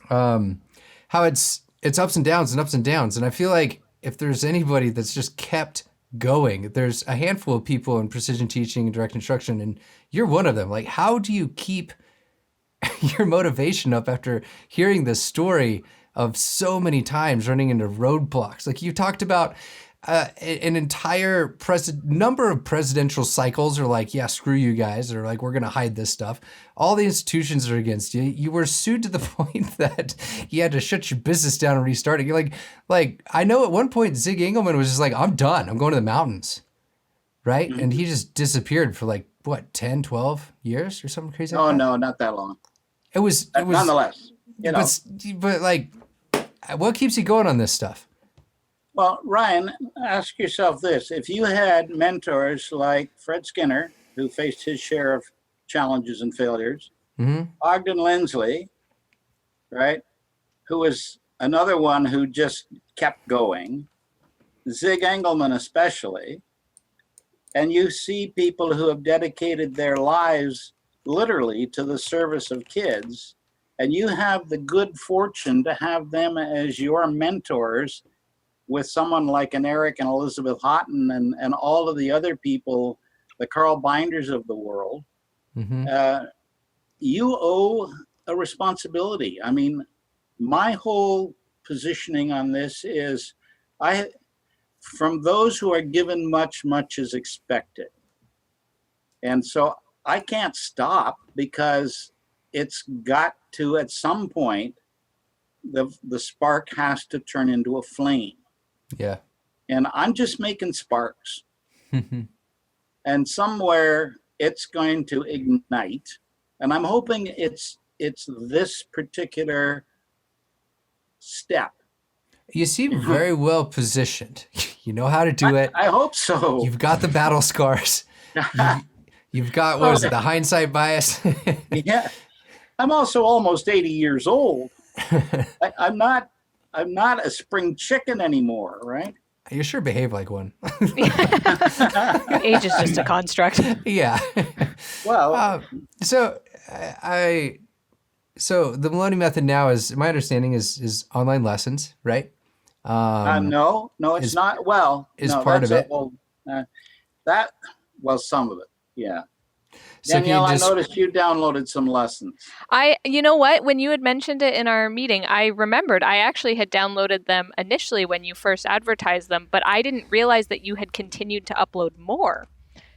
how it's ups and downs and ups and downs. And I feel like if there's anybody that's just kept going, there's a handful of people in precision teaching and direct instruction, and you're one of them. Like, how do you keep your motivation up after hearing this story of so many times running into roadblocks? Like you talked about an entire number of presidential cycles are like, yeah, screw you guys, or like, we're going to hide this stuff. All the institutions are against you. You were sued to the point that you had to shut your business down and restart it. You're like, I know at one point Zig Engelman was just like, I'm done. I'm going to the mountains. Right. Mm-hmm. And he just disappeared for like, what, 10, 12 years or something crazy? Oh, no, not that long. It was nonetheless, but like, what keeps you going on this stuff? Well, Ryan, ask yourself this. If you had mentors like Fred Skinner, who faced his share of challenges and failures, Ogden Lindsley, right, who was another one who just kept going, Zig Engelman especially, and you see people who have dedicated their lives literally to the service of kids, and you have the good fortune to have them as your mentors with someone like an Eric and Elizabeth Houghton and all of the other people, the Carl Binders of the world, you owe a responsibility. I mean, my whole positioning on this is from those who are given much, much is expected. And so I can't stop because it's got to, at some point, the spark has to turn into a flame. Yeah. And I'm just making sparks. And somewhere it's going to ignite. And I'm hoping it's this particular step. You seem very well positioned. You know how to do it. I hope so. You've got the battle scars. You've got, the hindsight bias? Yeah. I'm also almost 80 years old. I'm not a spring chicken anymore, right? You sure behave like one. Age is just a construct. Yeah. Well, so the Maloney Method now is, my understanding is online lessons, right? No, it's not. Well, is part of it. Some of it, yeah. So Danielle, I noticed you downloaded some lessons. You know what? When you had mentioned it in our meeting, I remembered I actually had downloaded them initially when you first advertised them, but I didn't realize that you had continued to upload more.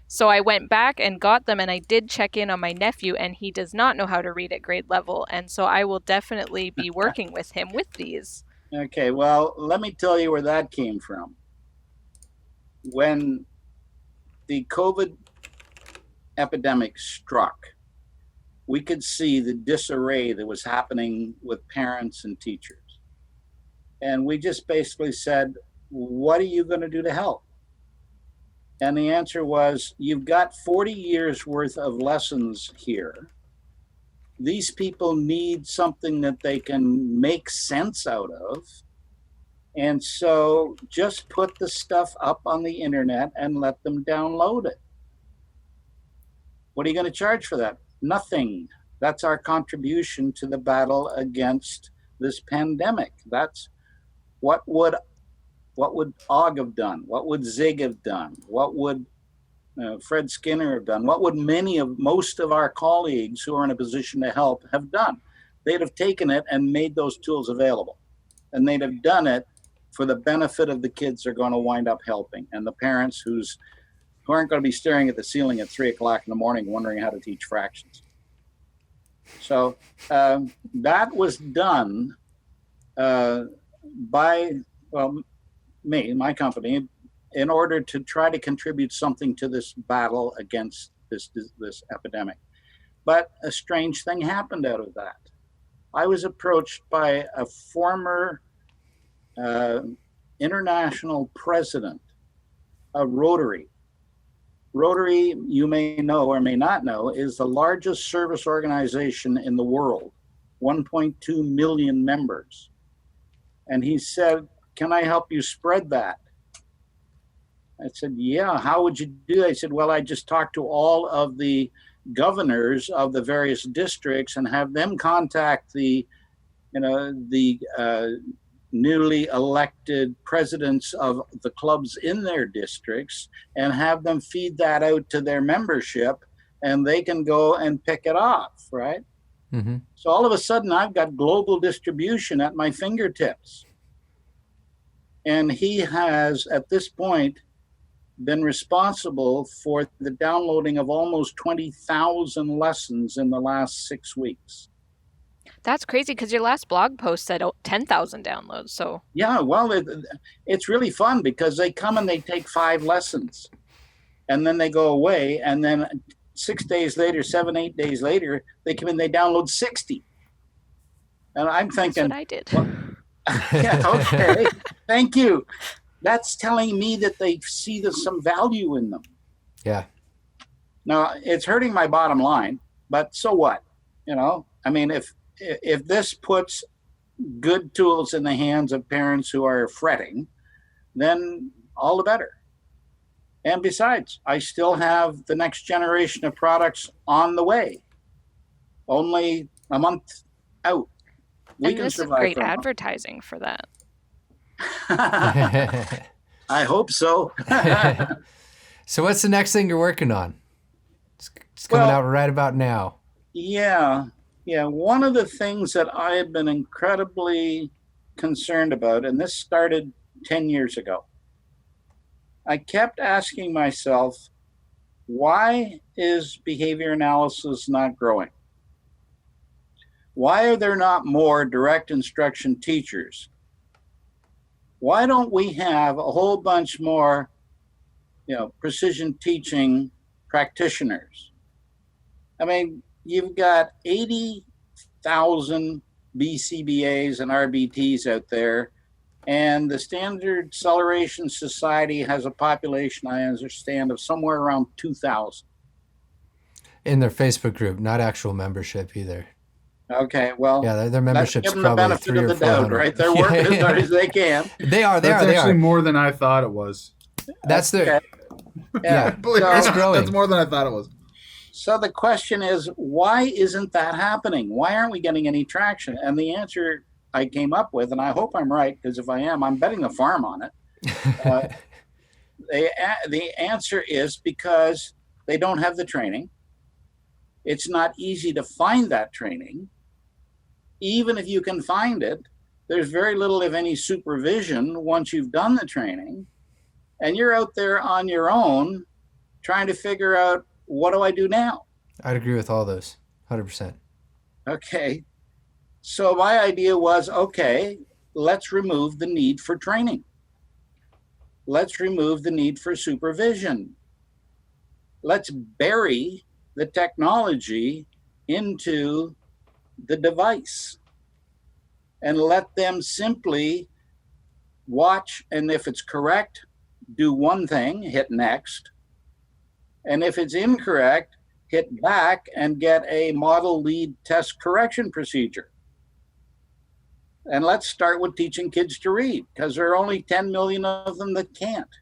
So I went back and got them, and I did check in on my nephew, and he does not know how to read at grade level. And so I will definitely be working with him with these. Okay, well, let me tell you where that came from. When the COVID epidemic struck, we could see the disarray that was happening with parents and teachers. And we just basically said, what are you going to do to help? And the answer was, you've got 40 years worth of lessons here. These people need something that they can make sense out of. And so just put the stuff up on the internet and let them download it. What are you going to charge for that? Nothing. That's our contribution to the battle against this pandemic. That's what would Og have done? What would Zig have done? What would Fred Skinner have done? What would most of our colleagues who are in a position to help have done? They'd have taken it and made those tools available. And they'd have done it for the benefit of the kids they're going to wind up helping, and the parents who aren't going to be staring at the ceiling at 3:00 in the morning wondering how to teach fractions. So that was done by my company, in order to try to contribute something to this battle against this epidemic. But a strange thing happened out of that. I was approached by a former international president of Rotary. Rotary, you may know or may not know, is the largest service organization in the world, 1.2 million members. And he said, "Can I help you spread that?" I said, "Yeah, how would you do that?" He said, "Well, I just talked to all of the governors of the various districts and have them contact the newly elected presidents of the clubs in their districts and have them feed that out to their membership, and they can go and pick it off," right? Mm-hmm. So all of a sudden, I've got global distribution at my fingertips. And he has, at this point, been responsible for the downloading of almost 20,000 lessons in the last 6 weeks. That's crazy, because your last blog post said 10,000 downloads. So yeah, well, it's really fun because they come and they take 5 lessons, and then they go away, and then 6 days later, 7, 8 days later, they come in, they download 60. And I'm thinking, that's what I did. Well, yeah, okay, thank you. That's telling me that they see there's some value in them. Yeah. Now, it's hurting my bottom line, but so what? I mean, if this puts good tools in the hands of parents who are fretting, then all the better. And besides, I still have the next generation of products on the way, only a month out. And this is great advertising for that. I hope so. So what's the next thing you're working on? It's coming out right about now. Yeah. One of the things that I have been incredibly concerned about, and this started 10 years ago, I kept asking myself, why is behavior analysis not growing? Why are there not more direct instruction teachers? Why don't we have a whole bunch more, precision teaching practitioners? I mean, you've got 80,000 BCBAs and RBTs out there, and the Standard Acceleration Society has a population, I understand, of somewhere around 2,000. In their Facebook group, not actual membership either. Okay, well, yeah, their membership's give them probably the benefit of the doubt, right? They're working as hard as they can. They are. That's actually more than I thought it was. That's their. Okay. Yeah, it's growing. That's more than I thought it was. So the question is, why isn't that happening? Why aren't we getting any traction? And the answer I came up with, and I hope I'm right, because if I am, I'm betting the farm on it. The answer is because they don't have the training. It's not easy to find that training. Even if you can find it, there's very little, if any, supervision once you've done the training. And you're out there on your own trying to figure out, what do I do now? I'd agree with all those, 100%. Okay. So my idea was, okay, let's remove the need for training. Let's remove the need for supervision. Let's bury the technology into the device and let them simply watch, and if it's correct, do one thing, hit next. And if it's incorrect, hit back and get a model lead test correction procedure. And let's start with teaching kids to read, because there are only 10 million of them that can't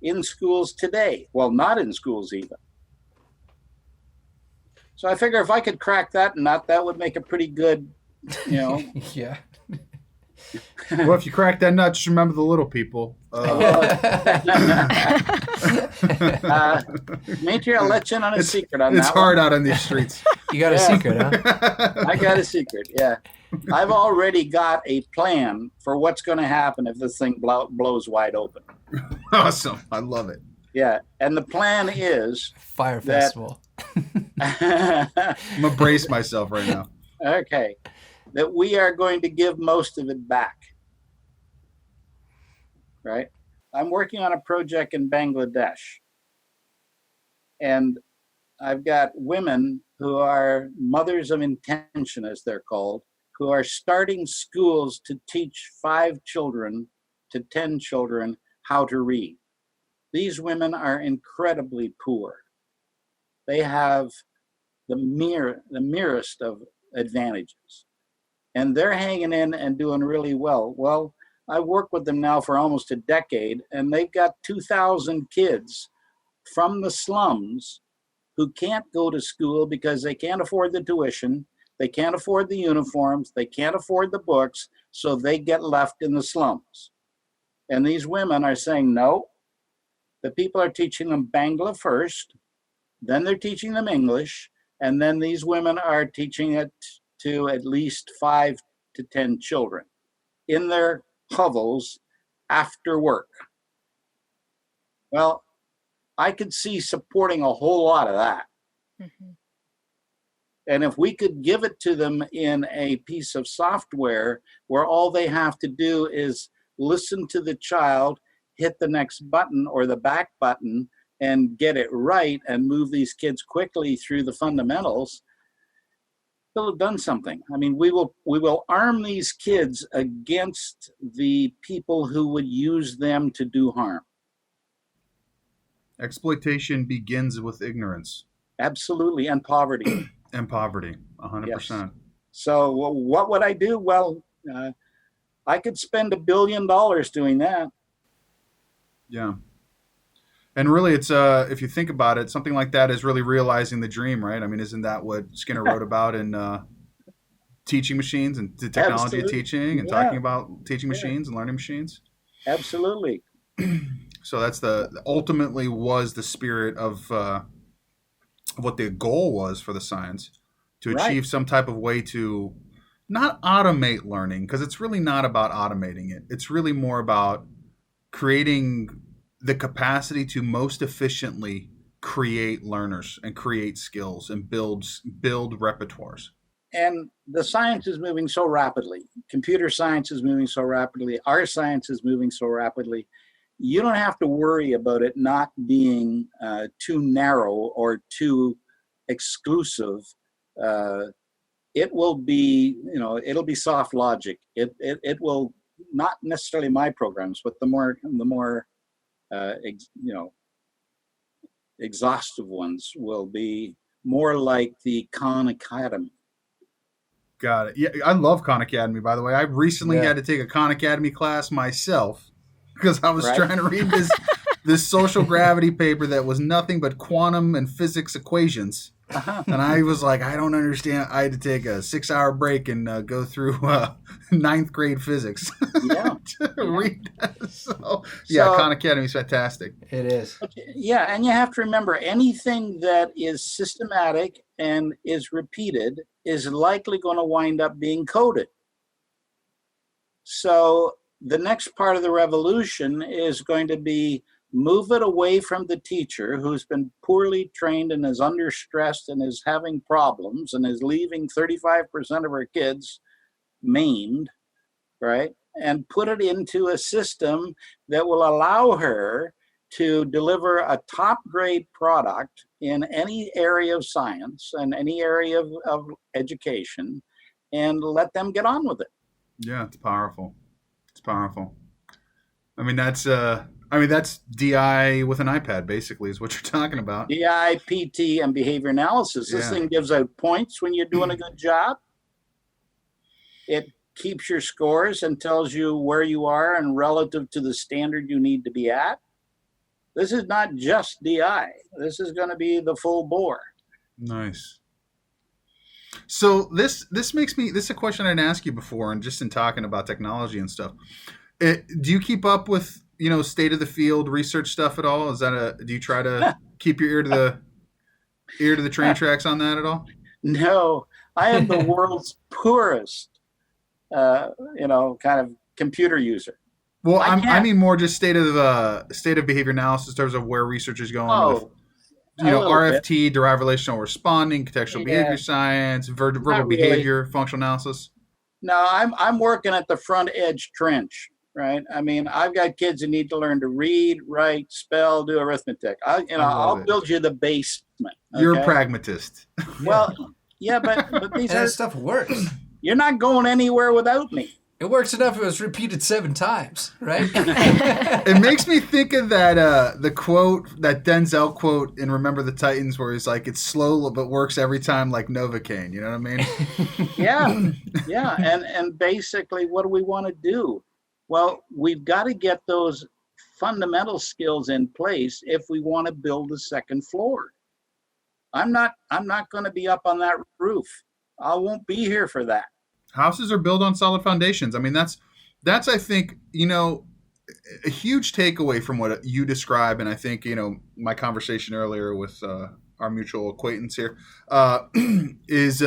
in schools today. Well, not in schools even. So I figure if I could crack that nut, that would make a pretty good, Yeah. Well, if you crack that nut, just remember the little people. Matri, I'll let you in on a secret on that. It's hard out on these streets. You got a secret, huh? I got a secret, yeah. I've already got a plan for what's going to happen if this thing blows wide open. Awesome. I love it. Yeah. And the plan is Fire festival. I'm going to brace myself right now. Okay. That we are going to give most of it back. Right? I'm working on a project in Bangladesh. And I've got women who are mothers of intention, as they're called, who are starting schools to teach 5 children to 10 children how to read. These women are incredibly poor. They have the merest of advantages. And they're hanging in and doing really well. Well, I've worked with them now for almost a decade, and they've got 2,000 kids from the slums who can't go to school because they can't afford the tuition, they can't afford the uniforms, they can't afford the books, so they get left in the slums. And these women are saying, no, the people are teaching them Bangla first, then they're teaching them English, and then these women are teaching it to at least 5 to 10 children in their hovels after work. Well, I could see supporting a whole lot of that. Mm-hmm. And if we could give it to them in a piece of software where all they have to do is listen to the child, hit the next button or the back button and get it right and move these kids quickly through the fundamentals, they'll have done something. I mean, we will arm these kids against the people who would use them to do harm. Exploitation begins with ignorance. Absolutely, and poverty. And poverty, 100%. Yes. So what would I do? Well, I could spend $1 billion doing that. Yeah. And really, it's if you think about it, something like that is really realizing the dream, right? I mean, isn't that what Skinner wrote about in teaching machines and the technology Absolutely. of teaching and talking about teaching machines and learning machines? Absolutely. So that's ultimately was the spirit of what the goal was for the science, to achieve some type of way to not automate learning, because it's really not about automating it. It's really more about creating the capacity to most efficiently create learners and create skills and build repertoires. And the science is moving so rapidly. Computer science is moving so rapidly. Our science is moving so rapidly. You don't have to worry about it not being too narrow or too exclusive. It will be, it'll be soft logic. It will not necessarily my programs, but the more exhaustive ones will be more like the Khan Academy. Got it. Yeah, I love Khan Academy, by the way. I recently had to take a Khan Academy class myself because I was trying to read this social gravity paper that was nothing but quantum and physics equations. And I was like, I don't understand. I had to take a 6-hour break and go through 9th grade physics to read that. So Khan Academy is fantastic. It is. Yeah, and you have to remember, anything that is systematic and is repeated is likely going to wind up being coded. So the next part of the revolution is going to be move it away from the teacher who's been poorly trained and is under stress and is having problems and is leaving 35% of her kids maimed, right? And put it into a system that will allow her to deliver a top grade product in any area of science and any area of education, and let them get on with it. Yeah, it's powerful. It's powerful. I mean, that's DI with an iPad, basically, is what you're talking about. DI, PT, and behavior analysis. This thing gives out points when you're doing a good job. It keeps your scores and tells you where you are and relative to the standard you need to be at. This is not just DI. This is going to be the full bore. Nice. So this makes me, this is a question I didn't ask you before, and just in talking about technology and stuff. Do you keep up with, state of the field research stuff at all? Do you try to keep your ear to the train tracks on that at all? No, I am the world's poorest kind of computer user. Well, I mean more just state of behavior analysis in terms of where research is going with, RFT, bit. Derived relational responding, contextual behavior science, verbal behavior, functional analysis. No, I'm working at the front edge trench, right? I mean, I've got kids who need to learn to read, write, spell, do arithmetic. I'll build you the basement. Okay? You're a pragmatist. Well, yeah, but these that stuff works. You're not going anywhere without me. It works enough if it was repeated 7 times, right? It makes me think of that the quote, that Denzel quote in Remember the Titans, where he's like, "It's slow but works every time, like Novocaine." You know what I mean? Yeah. And basically, what do we want to do? Well, we've got to get those fundamental skills in place if we want to build a second floor. I'm not going to be up on that roof. I won't be here for that. Houses are built on solid foundations. I mean, that's I think, a huge takeaway from what you describe. And I think, my conversation earlier with our mutual acquaintance here is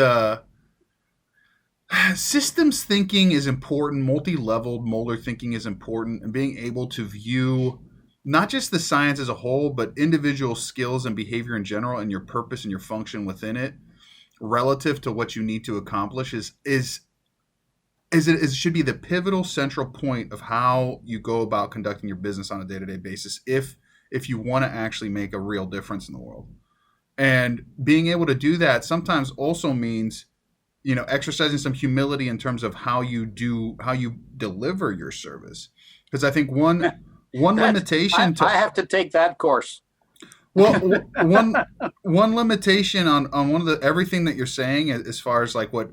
systems thinking is important. Multi-leveled molar thinking is important, and being able to view not just the science as a whole, but individual skills and behavior in general, and your purpose and your function within it relative to what you need to accomplish it should be the pivotal central point of how you go about conducting your business on a day-to-day basis if you want to actually make a real difference in the world. And being able to do that sometimes also means, exercising some humility in terms of how you deliver your service. Because I think one limitation I have to take that course. Well, one limitation on one of the everything that you're saying, as far as like what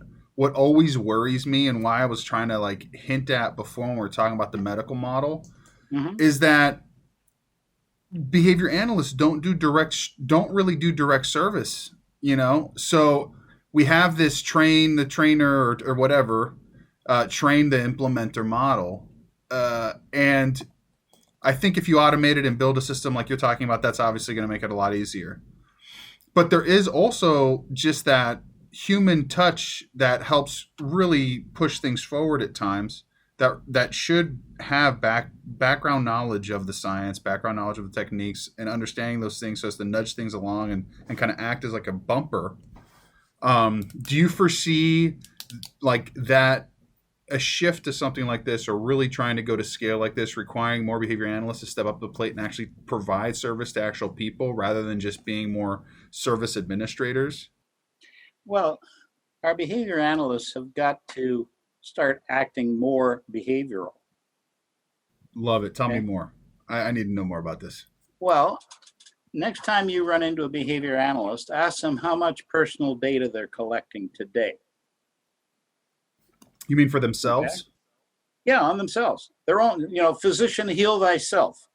always worries me and why I was trying to like hint at before when we were talking about the medical model, is that behavior analysts don't really do direct service, So we have this train the trainer or whatever, train the implementer model. And I think if you automate it and build a system like you're talking about, that's obviously going to make it a lot easier. But there is also just that human touch that helps really push things forward at times, that should have background knowledge of the science, background knowledge of the techniques, and understanding those things so as to nudge things along and kind of act as like a bumper. Do you foresee like that a shift to something like this, or really trying to go to scale like this, requiring more behavior analysts to step up to the plate and actually provide service to actual people rather than just being more service administrators? Well, our behavior analysts have got to start acting more behavioral. Love it. Tell me more. I need to know more about this. Well, next time you run into a behavior analyst, ask them how much personal data they're collecting today. You mean for themselves? Okay. Yeah, on themselves. Their own, physician, heal thyself.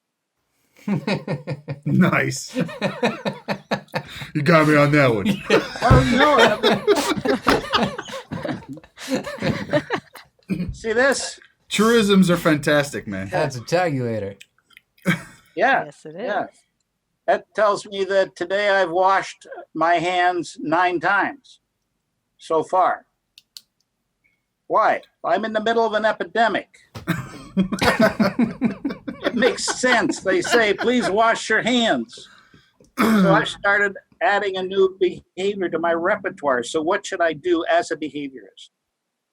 Nice. You got me on that one. See this? Truisms are fantastic, man. That's a tabulator. Yeah. Yes, it is. Yeah. That tells me that today I've washed my hands 9 times so far. Why? I'm in the middle of an epidemic. It makes sense. They say, please wash your hands. So I started adding a new behavior to my repertoire. So what should I do as a behaviorist?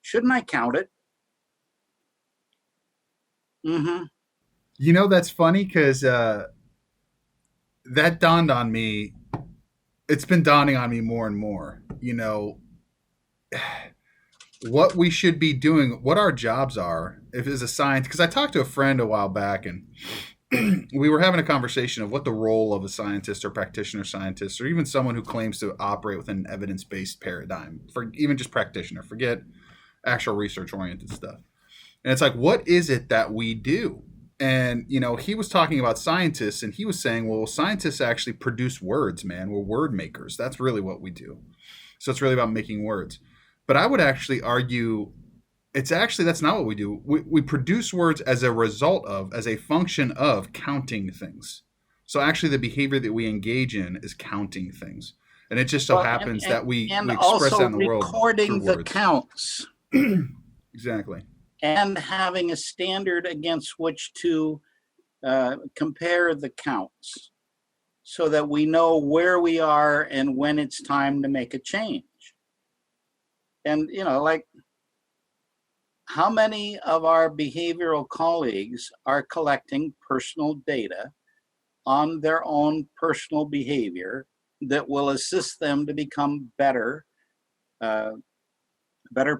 Shouldn't I count it? That's funny because that dawned on me. It's been dawning on me more and more. What we should be doing, what our jobs are, if it's a science. Because I talked to a friend a while back, and we were having a conversation of what the role of a scientist or practitioner scientist, or even someone who claims to operate within an evidence-based paradigm, for even just practitioner, forget actual research-oriented stuff. And it's like, what is it that we do? And, he was talking about scientists, and he was saying, well, scientists actually produce words, man. We're word makers. That's really what we do. So it's really about making words. But I would actually argue that's not what we do. We produce words as a result of, as a function of counting things. So actually the behavior that we engage in is counting things. And it just so happens that we express that in the world. And also recording the counts. Exactly. and having a standard against which to compare the counts so that we know where we are and when it's time to make a change. And, like, how many of our behavioral colleagues are collecting personal data on their own personal behavior that will assist them to become better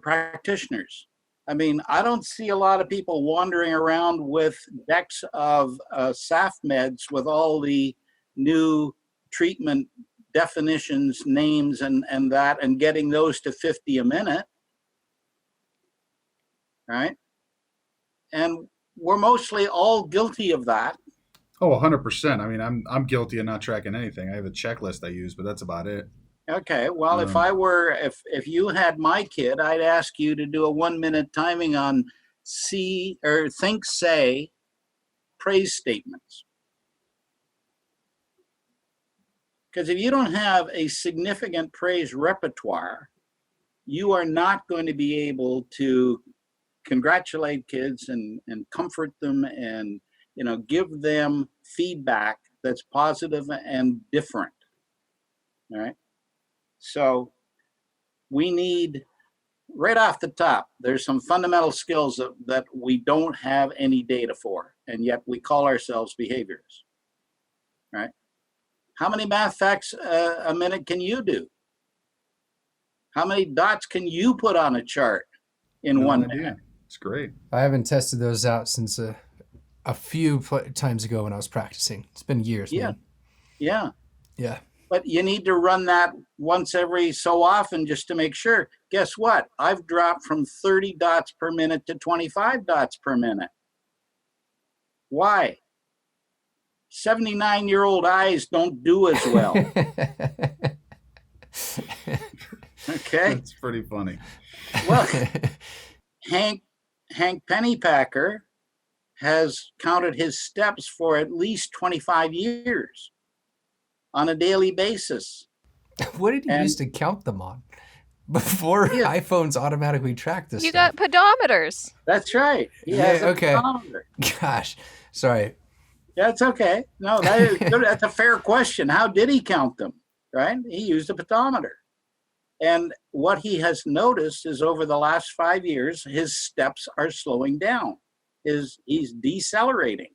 practitioners? I mean, I don't see a lot of people wandering around with decks of SAF meds with all the new treatment definitions, names, and that, and getting those to 50 a minute, right? And we're mostly all guilty of that. Oh, 100%. I mean, I'm guilty of not tracking anything. I have a checklist I use, but that's about it. Okay, well, if you had my kid, I'd ask you to do a 1-minute timing on think, say, praise statements. Because if you don't have a significant praise repertoire, you are not going to be able to congratulate kids and comfort them and give them feedback that's positive and different. All right. So we need, right off the top, there's some fundamental skills that we don't have any data for, and yet we call ourselves behaviors. Right? How many math facts a minute can you do? How many dots can you put on a chart in 1 minute? It's great. I haven't tested those out since a few times ago when I was practicing. It's been years, man. Yeah. But you need to run that once every so often just to make sure. Guess what? I've dropped from 30 dots per minute to 25 dots per minute. Why? 79-year-old eyes don't do as well. Okay. That's pretty funny. Well, Hank Pennypacker has counted his steps for at least 25 years on a daily basis. What did you use to count them on? Before iPhones automatically track this stuff. You got pedometers. That's right. He has a pedometer. Gosh, sorry. That's okay. No, that's a fair question. How did he count them? Right? He used a pedometer. And what he has noticed is over the last 5 years, his steps are slowing down. He's decelerating.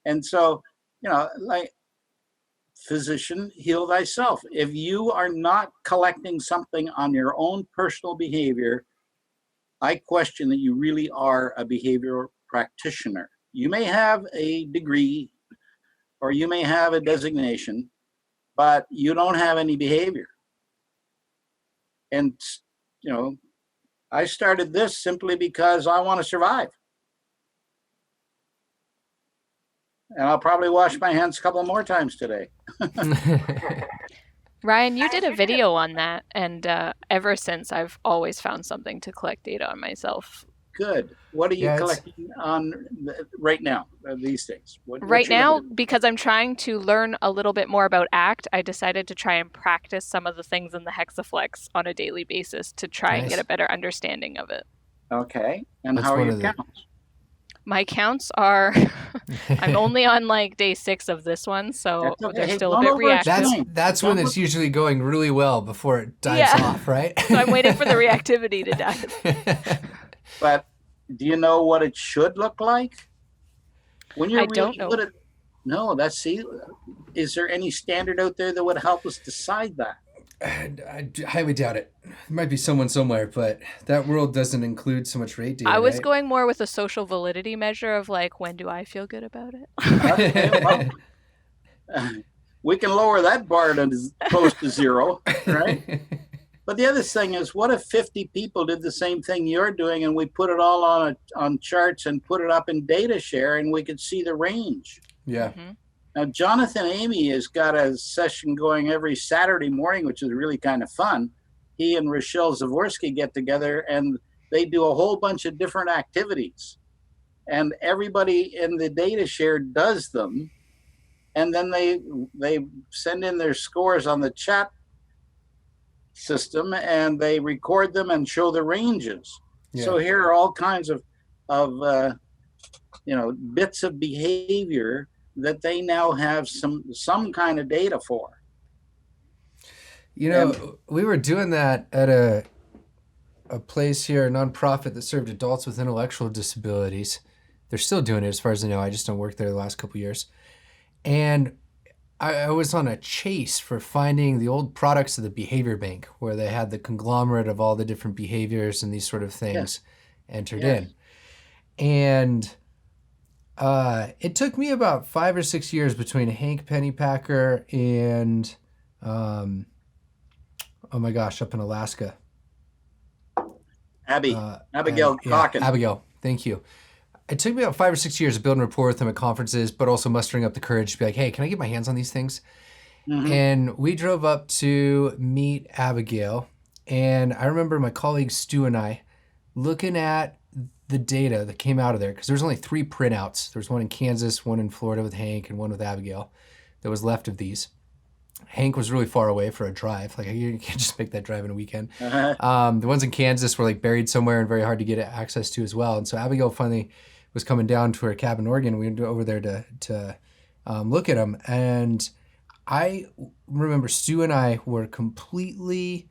And so, like, physician, heal thyself. If you are not collecting something on your own personal behavior, I question that you really are a behavioral practitioner. You may have a degree or you may have a designation, but you don't have any behavior. And, I started this simply because I want to survive. And I'll probably wash my hands a couple more times today. Ryan, you did a video on that, and ever since I've always found something to collect data on myself. Good. What are you collecting on right now, these days? Right now, because I'm trying to learn a little bit more about ACT, I decided to try and practice some of the things in the Hexaflex on a daily basis to try and get a better understanding of it. Okay. And how are your counts? My counts are, I'm only on like day 6 of this one, so they're still a bit reactive. That's when it's usually going really well before it dies off, right? So I'm waiting for the reactivity to die. But do you know what it should look like? When you're I don't know. No, is there any standard out there that would help us decide that? I highly doubt it. There might be someone somewhere, but that world doesn't include so much rate data. I was going more with a social validity measure of like, when do I feel good about it? Okay, well, we can lower that bar to close to 0, right? But the other thing is, what if 50 people did the same thing you're doing and we put it all on charts and put it up in data share and we could see the range? Yeah. Mm-hmm. Now, Jonathan Amy has got a session going every Saturday morning, which is really kind of fun. He and Rochelle Zavorsky get together and they do a whole bunch of different activities. And everybody in the data share does them. And then they send in their scores on the chat system, and they record them and show the ranges. Yeah. So here are all kinds of bits of behavior that they now have some kind of data for. We were doing that at a place here, a nonprofit that served adults with intellectual disabilities. They're still doing it as far as I know. I just don't work there the last couple of years. And I was on a chase for finding the old products of the behavior bank, where they had the conglomerate of all the different behaviors and these sort of things entered in. And it took me about 5 or 6 years between Hank Pennypacker and, oh my gosh, up in Alaska. Abigail Calkin. Abigail, thank you. It took me about 5 or 6 years of building rapport with them at conferences, but also mustering up the courage to be like, hey, can I get my hands on these things? Mm-hmm. And we drove up to meet Abigail. And I remember my colleague Stu and I looking at the data that came out of there, because there's only 3 printouts. There's one in Kansas, one in Florida with Hank, and one with Abigail that was left of these. Hank was really far away for a drive. Like, you can't just make that drive in a weekend. Uh-huh. The ones in Kansas were like buried somewhere and very hard to get access to as well. And so Abigail finally was coming down to her cabin in Oregon. We went over there to look at them. And I remember Stu and I were completely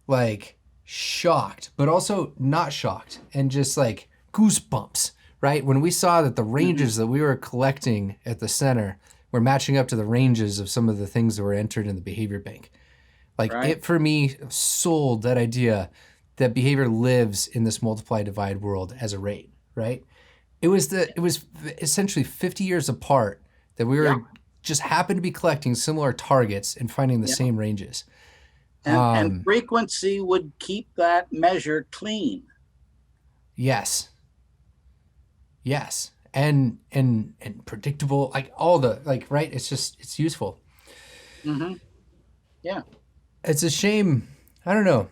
like shocked, but also not shocked, and just like goosebumps, right? When we saw that the ranges that we were collecting at the center were matching up to the ranges of some of the things that were entered in the behavior bank. Like, it, for me, sold that idea that behavior lives in this multiply divide world as a rate, right? It was essentially 50 years apart that we were just happened to be collecting similar targets and finding the same ranges. And frequency would keep that measure clean. Yes. And predictable, like all the, like, right? It's useful. Mm-hmm. Yeah. It's a shame. I don't know.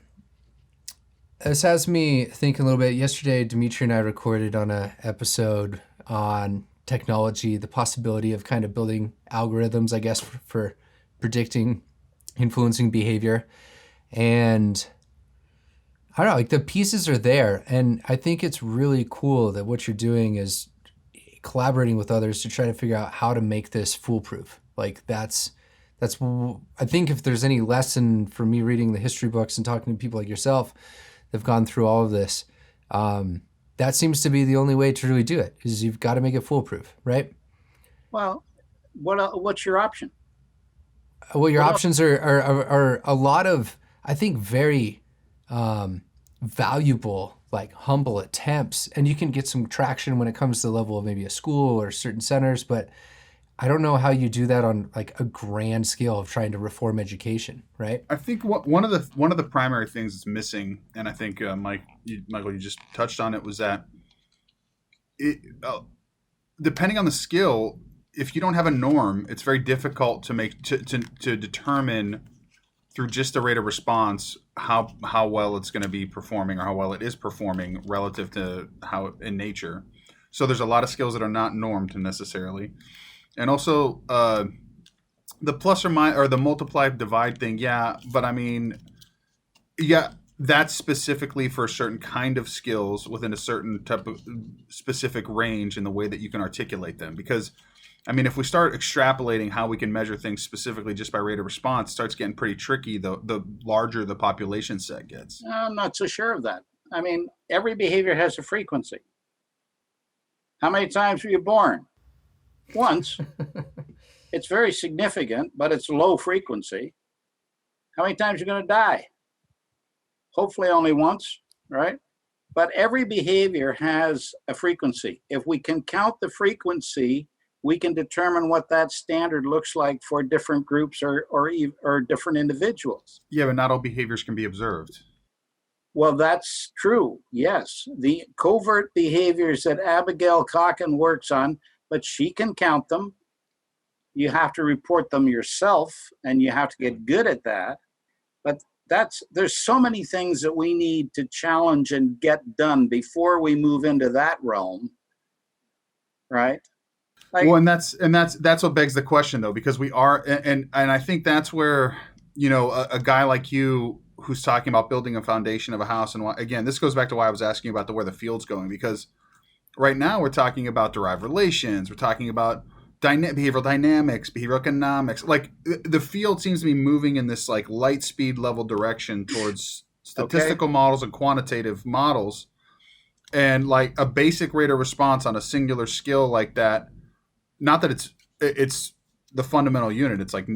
This has me thinking a little bit. Yesterday, Dimitri and I recorded on an episode on technology, the possibility of kind of building algorithms, I guess, for predicting, influencing behavior. And I don't know, like, the pieces are there. And I think it's really cool that what you're doing is collaborating with others to try to figure out how to make this foolproof. Like, that's I think if there's any lesson for me reading the history books and talking to people like yourself that've gone through all of this, that seems to be the only way to really do it, is you've got to make it foolproof, right? Well, what's your option? Well, your options are a lot of, I think, very valuable, like humble attempts, and you can get some traction when it comes to the level of maybe a school or certain centers, but I don't know how you do that on like a grand scale of trying to reform education, right? I think one of the primary things that's missing, and I think Michael, you just touched on it, was that depending on the skill, if you don't have a norm, it's very difficult to determine through just the rate of response how well it's going to be performing, or how well it is performing relative to how in nature. So there's a lot of skills that are not normed necessarily. And also the plus or minus, or the multiply divide thing, but I mean, that's specifically for a certain kind of skills within a certain type of specific range in the way that you can articulate them. Because, I mean, if we start extrapolating how we can measure things specifically just by rate of response, it starts getting pretty tricky the larger the population set gets. I'm not so sure of that. I mean, every behavior has a frequency. How many times were you born? Once. It's very significant, but it's low frequency. How many times are you going to die? Hopefully only once, right? But every behavior has a frequency. If we can count the frequency, we can determine what that standard looks like for different groups or different individuals. Yeah, but not all behaviors can be observed. Well, that's true, yes. The covert behaviors that Abigail Calkin works on, but she can count them. You have to report them yourself, and you have to get good at that. But there's so many things that we need to challenge and get done before we move into that realm, right? Well, and that's what begs the question, though, because we are, and I think that's where, a guy like you who's talking about building a foundation of a house. And again, this goes back to why I was asking about where the field's going, because right now we're talking about derived relations. We're talking about behavioral dynamics, behavioral economics. Like the field seems to be moving in this like light speed level direction towards statistical models and quantitative models. And like a basic rate of response on a singular skill like that, not that it's the fundamental unit. It's like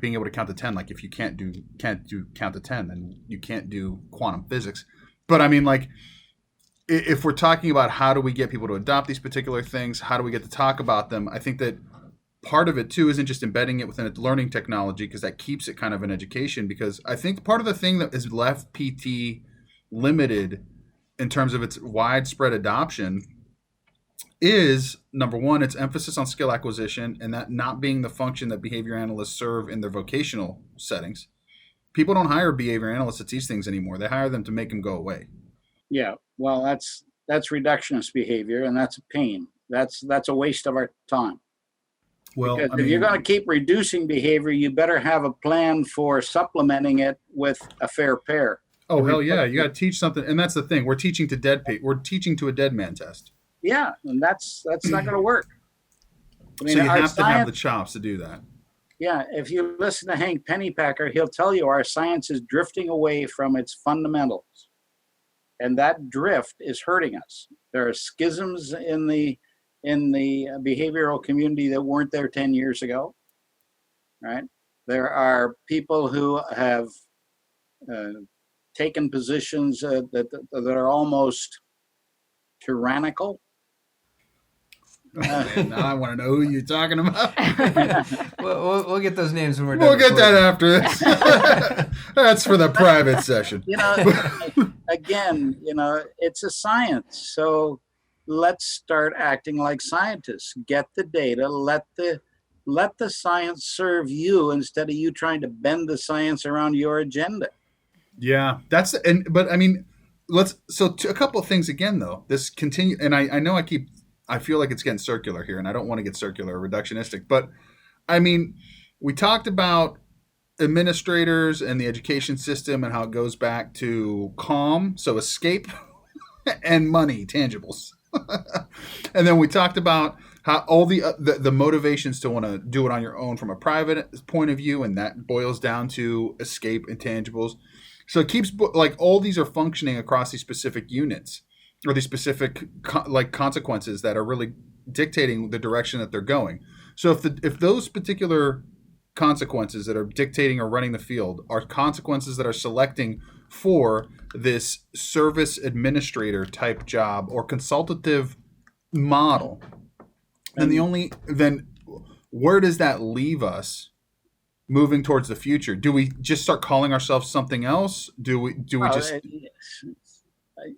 being able to count to 10. Like if you can't do count to 10, then you can't do quantum physics. But I mean, like if we're talking about how do we get people to adopt these particular things, how do we get to talk about them? I think that part of it too isn't just embedding it within a learning technology, because that keeps it kind of in education. Because I think part of the thing that has left PT limited in terms of its widespread adoption is, number one, its emphasis on skill acquisition, and that not being the function that behavior analysts serve in their vocational settings. People don't hire behavior analysts to teach things anymore. They hire them to make them go away. Yeah, well, that's reductionist behavior, and that's a pain. That's a waste of our time. Well, because if you're going to keep reducing behavior, you better have a plan for supplementing it with a fair pair. Oh, hell yeah. You got to teach something. And that's the thing. We're teaching to a dead man test. Yeah, and that's not going to work. I mean, so you have to have the chops to do that. Yeah, if you listen to Hank Pennypacker, he'll tell you our science is drifting away from its fundamentals. And that drift is hurting us. There are schisms in the behavioral community that weren't there 10 years ago, right? There are people who have taken positions that are almost tyrannical. Man, now I want to know who you're talking about. we'll get those names when we're done. We'll get that after this. That's for the private session. Again, it's a science. So let's start acting like scientists. Get the data. Let the science serve you instead of you trying to bend the science around your agenda. Yeah, but I mean, a couple of things again though. This continue, and I know I feel like it's getting circular here, and I don't want to get circular or reductionistic, but I mean, we talked about administrators and the education system and how it goes back to calm, so escape, and money, tangibles. And then we talked about how all the motivations to want to do it on your own from a private point of view, and that boils down to escape and tangibles. So it keeps like all these are functioning across these specific units or these specific consequences that are really dictating the direction that they're going. So if those particular consequences that are dictating or running the field are consequences that are selecting for this service administrator type job or consultative model, then where does that leave us moving towards the future? Do we just start calling ourselves something else? Do we just?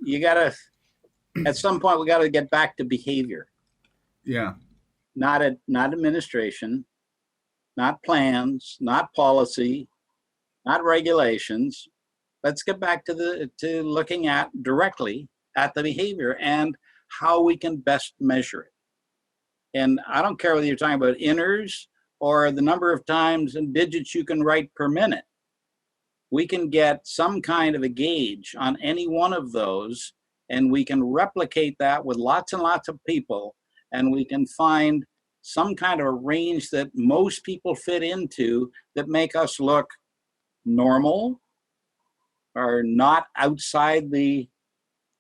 You gotta. At some point, we got to get back to behavior. Yeah. Not administration, not plans, not policy, not regulations. Let's get back to looking directly at the behavior and how we can best measure it. And I don't care whether you're talking about inners or the number of times and digits you can write per minute. We can get some kind of a gauge on any one of those, and we can replicate that with lots and lots of people, and we can find some kind of a range that most people fit into that make us look normal or not outside the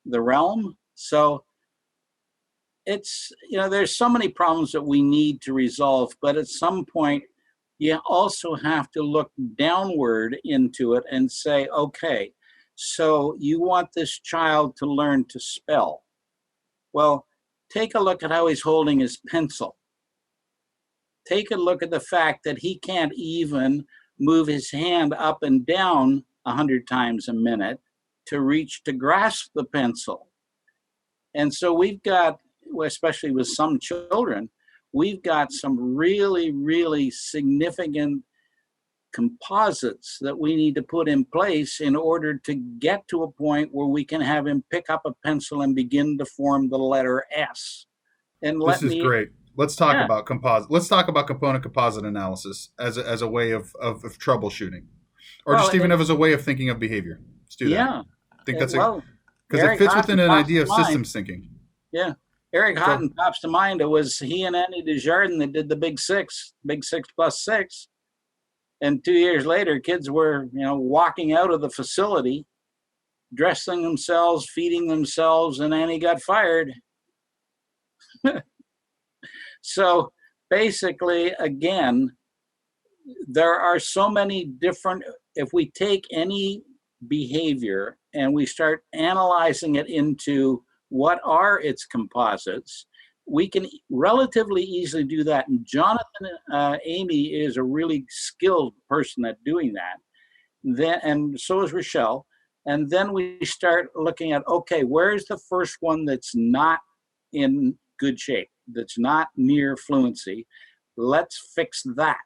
realm. So it's, there's so many problems that we need to resolve, but at some point you also have to look downward into it and say, okay, so you want this child to learn to spell. Well, take a look at how he's holding his pencil. Take a look at the fact that he can't even move his hand up and down 100 times a minute to grasp the pencil. And so we've got, especially with some children, we've got some really, really significant composites that we need to put in place in order to get to a point where we can have him pick up a pencil and begin to form the letter S. And this is great. Let's talk about composite. Let's talk about component composite analysis as a way of troubleshooting, or Well, just even as a way of thinking of behavior. Let's do that. yeah. I think that's Well, because it Eric fits within Houghton an pops idea of to mind. systems thinking. Yeah. Eric Houghton pops to mind. It was he and Andy Desjardins that did the Big 6+6. And 2 years later, kids were, walking out of the facility, dressing themselves, feeding themselves, and Annie got fired. So basically, again, there are so many different, if we take any behavior and we start analyzing it into what are its composites, we can relatively easily do that. And Jonathan Amy is a really skilled person at doing that. Then, and so is Rochelle. And then we start looking at, okay, where's the first one that's not in good shape, that's not near fluency? Let's fix that.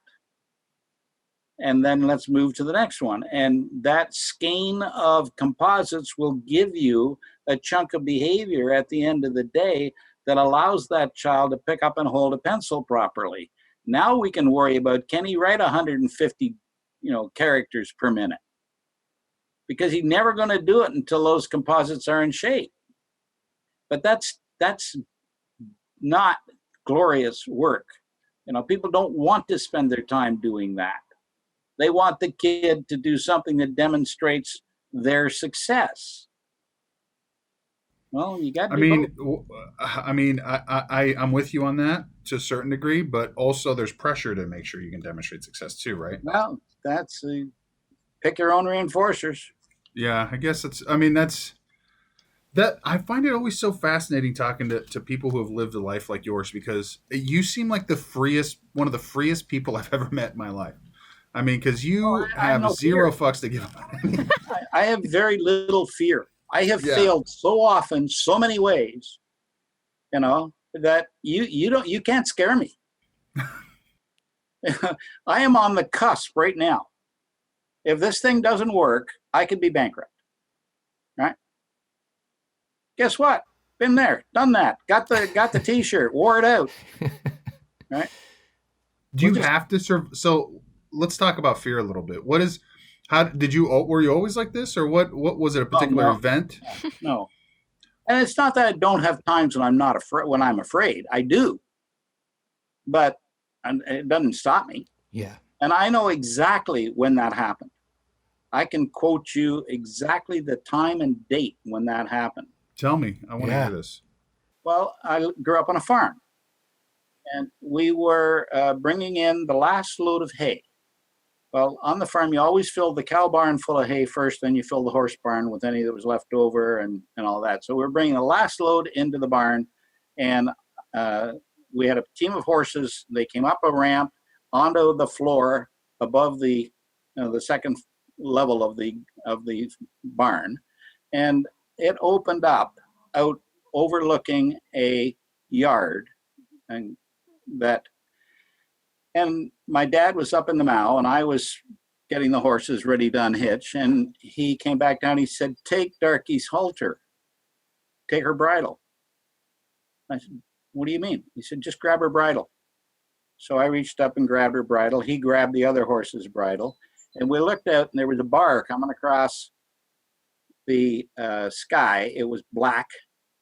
And then let's move to the next one. And that skein of composites will give you a chunk of behavior at the end of the day that allows that child to pick up and hold a pencil properly. Now we can worry about, can he write 150, characters per minute? Because he's never going to do it until those composites are in shape. But that's not glorious work. People don't want to spend their time doing that. They want the kid to do something that demonstrates their success. Well, you got to do both. I'm with you on that to a certain degree, but also there's pressure to make sure you can demonstrate success too, right? Well, that's pick your own reinforcers. Yeah, I guess that I find it always so fascinating talking to people who have lived a life like yours, because you seem like one of the freest people I've ever met in my life. I mean, because you have zero fucks to give up. I have very little fear. I have failed so often, so many ways, that you can't scare me. I am on the cusp right now. If this thing doesn't work, I could be bankrupt. Right? Guess what? Been there, done that. Got the T-shirt, wore it out. Right? Do you have to serve? So let's talk about fear a little bit. Were you always like this, or what was it, a particular event? No. And it's not that I don't have times when I'm afraid. I do. But it doesn't stop me. Yeah. And I know exactly when that happened. I can quote you exactly the time and date when that happened. Tell me. I want to hear this. Well, I grew up on a farm. And we were bringing in the last load of hay. Well, on the farm, you always fill the cow barn full of hay first, then you fill the horse barn with any that was left over and all that. So we're bringing the last load into the barn, and we had a team of horses. They came up a ramp onto the floor above the second level of the barn, and it opened up out overlooking a yard, and my dad was up in the mow, and I was getting the horses ready to unhitch, and he came back down. He said, "Take Darky's halter, take her bridle." I said, "What do you mean?" He said, "Just grab her bridle." So I reached up and grabbed her bridle. He grabbed the other horse's bridle, and we looked out, and there was a bar coming across the sky. It was black,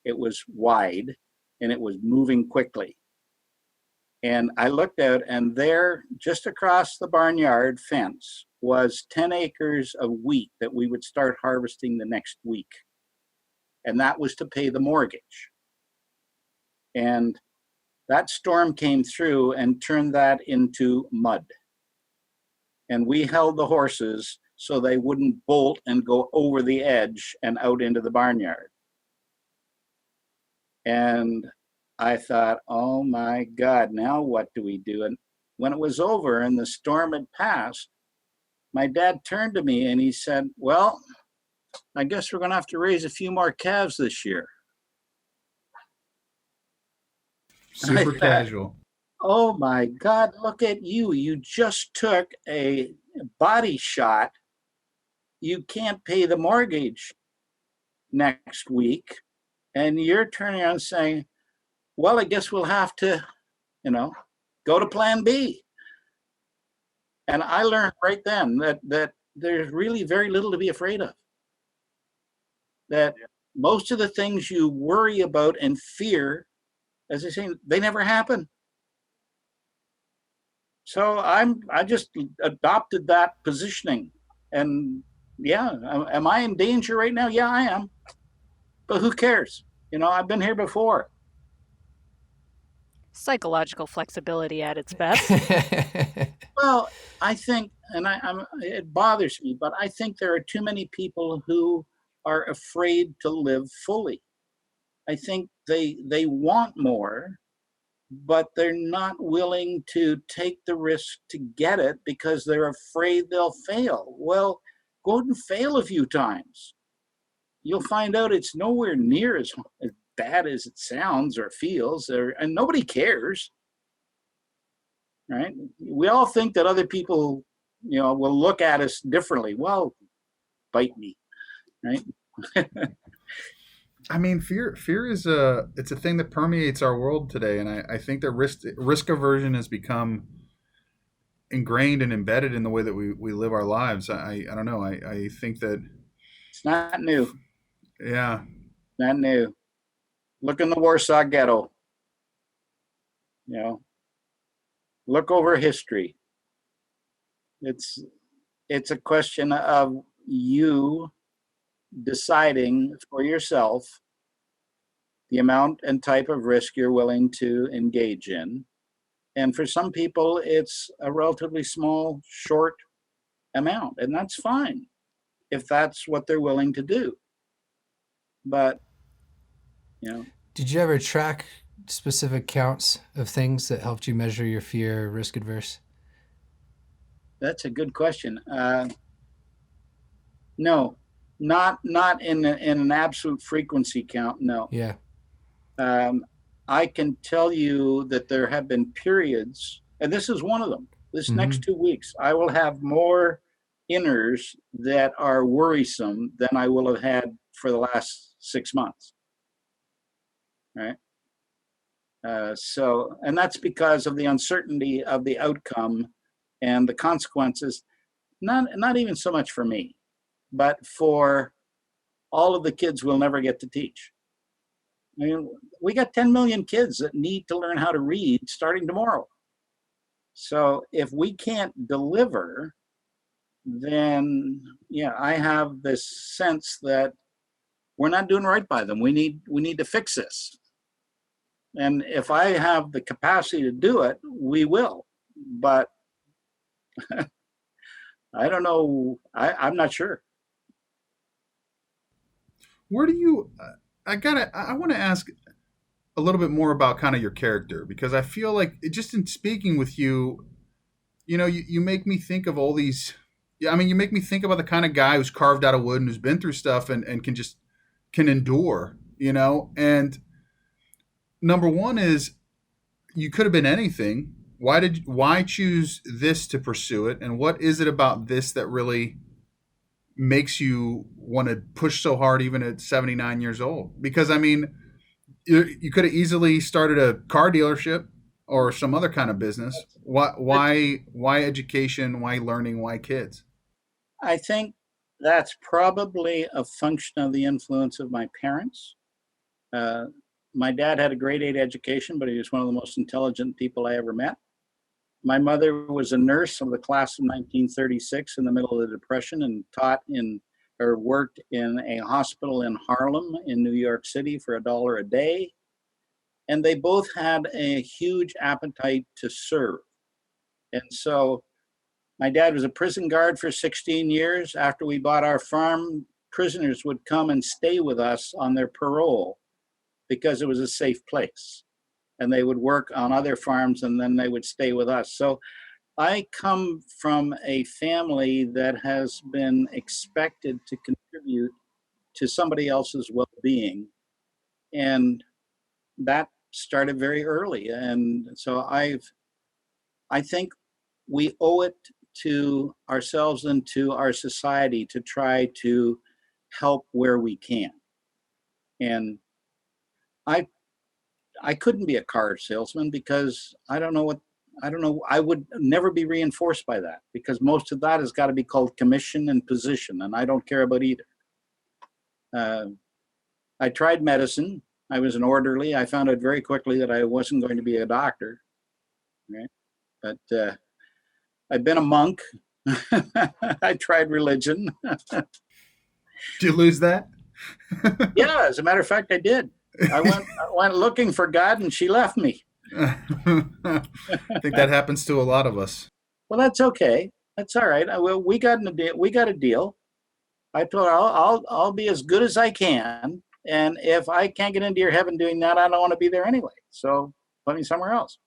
it was wide, and it was moving quickly. And I looked out, and there, just across the barnyard fence, was 10 acres of wheat that we would start harvesting the next week. And that was to pay the mortgage. And that storm came through and turned that into mud. And we held the horses so they wouldn't bolt and go over the edge and out into the barnyard. And I thought, oh my God, now what do we do? And when it was over and the storm had passed, my dad turned to me and he said, "Well, I guess we're going to have to raise a few more calves this year." Super casual. Oh my God, look at you. You just took a body shot. You can't pay the mortgage next week. And you're turning around saying, "Well, I guess we'll have to, go to plan B." And I learned right then that there's really very little to be afraid of. That most of the things you worry about and fear, as I say, they never happen. So I just adopted that positioning. And yeah, am I in danger right now? Yeah, I am. But who cares? I've been here before. Psychological flexibility at its best. Well, I think, and it bothers me, but I think there are too many people who are afraid to live fully. I think they want more, but they're not willing to take the risk to get it because they're afraid they'll fail. Well, go out and fail a few times. You'll find out it's nowhere near as bad as it sounds or feels, and nobody cares, right? We all think that other people, will look at us differently. Well, bite me, right? I mean, fear is it's a thing that permeates our world today, and I think that risk aversion has become ingrained and embedded in the way that we live our lives. I don't know. I think that It's not new. Yeah. Not new. Look in the Warsaw Ghetto. Look over history. It's a question of you deciding for yourself the amount and type of risk you're willing to engage in. And for some people, it's a relatively small, short amount, and that's fine if that's what they're willing to do. But, Did you ever track specific counts of things that helped you measure your fear or risk adverse? That's a good question. No, not in an absolute frequency count. No. Yeah. I can tell you that there have been periods, and this is one of them. This next 2 weeks, I will have more inners that are worrisome than I will have had for the last 6 months. Right. And that's because of the uncertainty of the outcome and the consequences. Not even so much for me, but for all of the kids we'll never get to teach. I mean, we got 10 million kids that need to learn how to read starting tomorrow. So if we can't deliver, then I have this sense that we're not doing right by them. We need to fix this. And if I have the capacity to do it, we will. But I don't know. I'm not sure. Where do you? I want to ask a little bit more about kind of your character, because I feel like just in speaking with you, you make me think of all these. Yeah, I mean, you make me think about the kind of guy who's carved out of wood and who's been through stuff and can endure. And number one is you could have been anything. Why choose this to pursue it? And what is it about this that really makes you want to push so hard even at 79 years old? Because I mean, you could have easily started a car dealership or some other kind of business. Why education? Why learning? Why kids? I think that's probably a function of the influence of my parents. My dad had a grade 8 education, but he was one of the most intelligent people I ever met. My mother was a nurse of the class of 1936 in the middle of the Depression and worked in a hospital in Harlem in New York City for $1 a day. And they both had a huge appetite to serve. And so my dad was a prison guard for 16 years. After we bought our farm, prisoners would come and stay with us on their parole because it was a safe place. And they would work on other farms and then they would stay with us. So I come from a family that has been expected to contribute to somebody else's well-being. And that started very early. And so I think we owe it to ourselves and to our society to try to help where we can. And I couldn't be a car salesman because I don't know I don't know, I would never be reinforced by that, because most of that has got to be called commission and position, and I don't care about either. I tried medicine. I was an orderly. I found out very quickly that I wasn't going to be a doctor, right? But I've been a monk. I tried religion. Did you lose that? Yeah, as a matter of fact, I did. I went looking for God, and she left me. I think that happens to a lot of us. Well, that's okay. That's all right. We got a deal. We got a deal. I told her I'll be as good as I can, and if I can't get into your heaven doing that, I don't want to be there anyway. So put me somewhere else.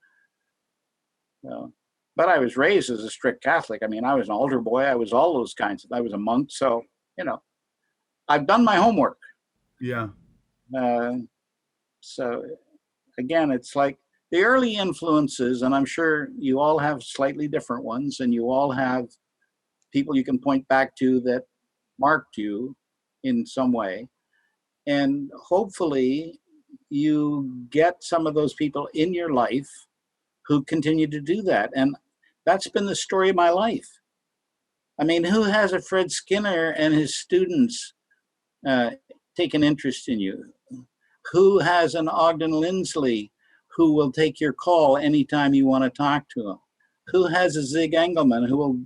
But I was raised as a strict Catholic. I mean, I was an altar boy. I was all those kinds of. I was a monk. So I've done my homework. Yeah. So again, it's like the early influences, and I'm sure you all have slightly different ones, and you all have people you can point back to that marked you in some way. And hopefully you get some of those people in your life who continue to do that. And that's been the story of my life. I mean, who has a Fred Skinner and his students take an interest in you? Who has an Ogden Lindsley who will take your call anytime you want to talk to him? Who has a Zig Engelman who will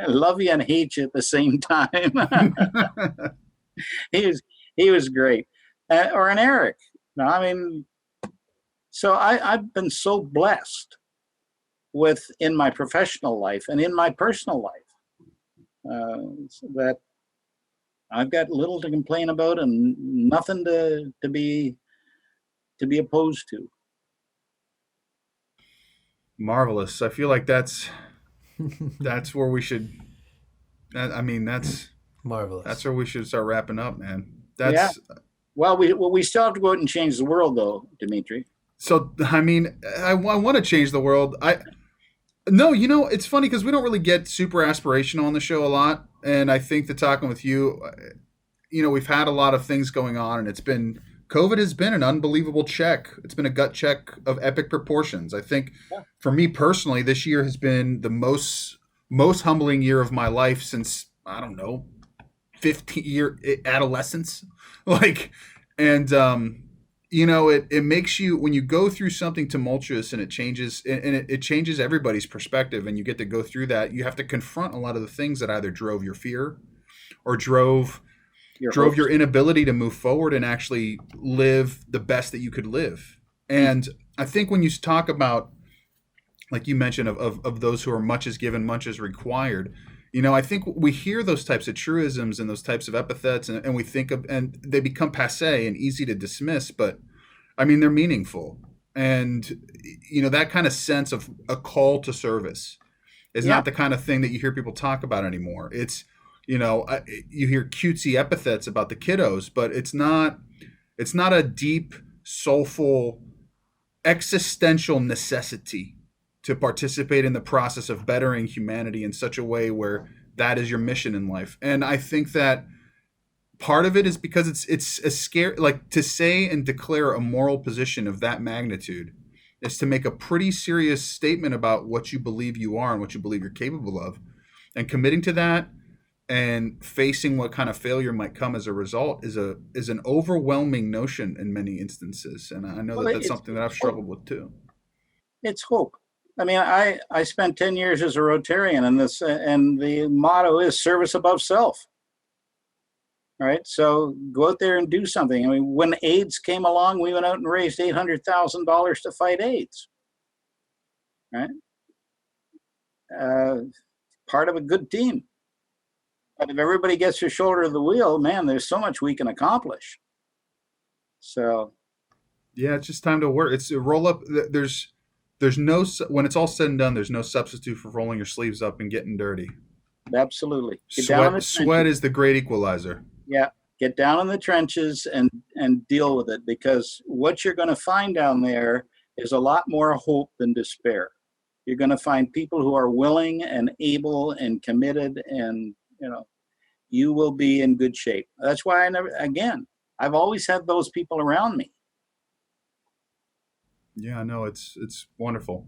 love you and hate you at the same time? He was great. Or an Eric. No, I mean, so I've been so blessed in my professional life and in my personal life that I've got little to complain about and nothing to be opposed to. Marvelous. I feel like that's where we should. I mean, that's marvelous. That's where we should start wrapping up, man. Yeah. Well, we still have to go out and change the world, though, Dimitri. So, I mean, I want to change the world. No, it's funny because we don't really get super aspirational on the show a lot. And I think that talking with you, we've had a lot of things going on, and COVID has been an unbelievable check. It's been a gut check of epic proportions. I think for me personally, this year has been the most humbling year of my life since, I don't know, 15-year adolescence. It makes you, when you go through something tumultuous and it changes, and it changes everybody's perspective, and you get to go through that, you have to confront a lot of the things that either drove your fear or drove your inability to move forward and actually live the best that you could live. And I think when you talk about, like you mentioned, of those who are much is given, much is required, I think we hear those types of truisms and those types of epithets, and we think of, and they become passé and easy to dismiss, but I mean, they're meaningful. And, that kind of sense of a call to service is not the kind of thing that you hear people talk about anymore. It's, you hear cutesy epithets about the kiddos, but it's not a deep, soulful, existential necessity to participate in the process of bettering humanity in such a way where that is your mission in life. And I think that part of it is because it's a scary, like, to say and declare a moral position of that magnitude is to make a pretty serious statement about what you believe you are and what you believe you're capable of, and committing to that and facing what kind of failure might come as a result is an overwhelming notion in many instances. And I know that's something that I've struggled with too. It's hope. I mean, I spent 10 years as a Rotarian, and the motto is service above self. All right, so go out there and do something. I mean, when AIDS came along, we went out and raised $800,000 to fight AIDS. Right? Part of a good team. But if everybody gets their shoulder to the wheel, man, there's so much we can accomplish. So, yeah, it's just time to work. It's a roll up. There's no, when it's all said and done, there's no substitute for rolling your sleeves up and getting dirty. Absolutely. Sweat is the great equalizer. Yeah, get down in the trenches and deal with it, because what you're going to find down there is a lot more hope than despair. You're going to find people who are willing and able and committed, and you will be in good shape. That's why I've always had those people around me. Yeah, no, it's wonderful.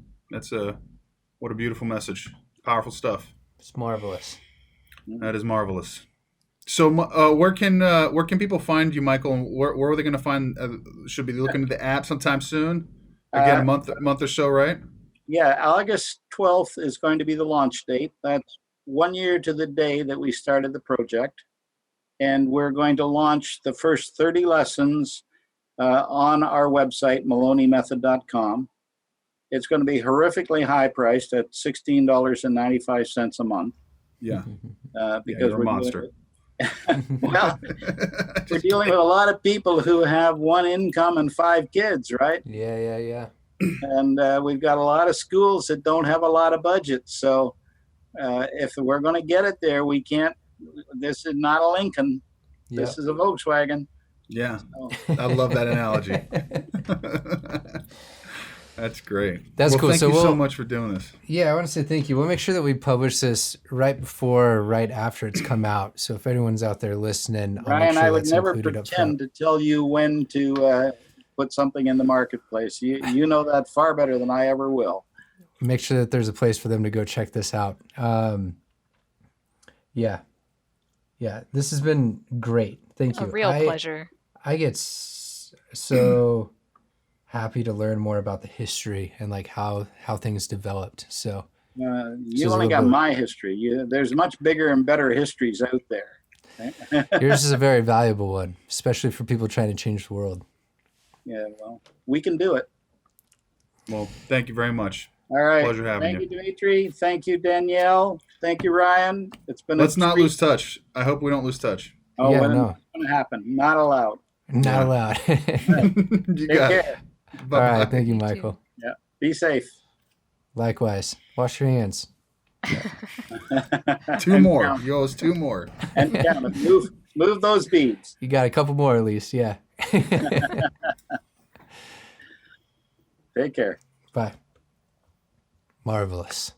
What a beautiful message. Powerful stuff. It's marvelous. That is marvelous. So, where can people find you, Michael? And where are they going to find? Should be looking at the app sometime soon. Again, a month or so, right? Yeah, August 12th is going to be the launch date. That's 1 year to the day that we started the project. And we're going to launch the first 30 lessons on our website, MaloneyMethod.com. It's going to be horrifically high priced at $16.95 a month. Yeah. Because you're a monster. Well, we're dealing with a lot of people who have one income and 5 kids, right? Yeah. And we've got a lot of schools that don't have a lot of budgets. So if we're going to get it there, we can't. This is not a Lincoln. Yep. This is a Volkswagen. Yeah. So. I love that analogy. That's great. That's cool. Thank you so much for doing this. Yeah, I want to say thank you. We'll make sure that we publish this right before or right after it's come out. So if anyone's out there listening, Ryan, I would never pretend to tell you when to put something in the marketplace. You know that far better than I ever will. Make sure that there's a place for them to go check this out. Yeah, this has been great. Thank you. A real pleasure. I get so happy to learn more about the history and like how things developed. So you only got my history. There's much bigger and better histories out there. Yours is a very valuable one, especially for people trying to change the world. Yeah, well, we can do it. Well, thank you very much. All right. Pleasure having you. Thank you, Dimitri. Thank you, Danielle. Thank you, Ryan. It's been. Let's not lose touch. I hope we don't lose touch. Oh, yeah, no. It's going to happen. Not allowed. Not allowed. You Take got care. it. All right. Thank you, Michael. Yeah. Be safe. Likewise. Wash your hands. 2 more. Count. You owe us 2 more. And count it. Move those beads. You got a couple more at least. Yeah. Take care. Bye. Marvelous.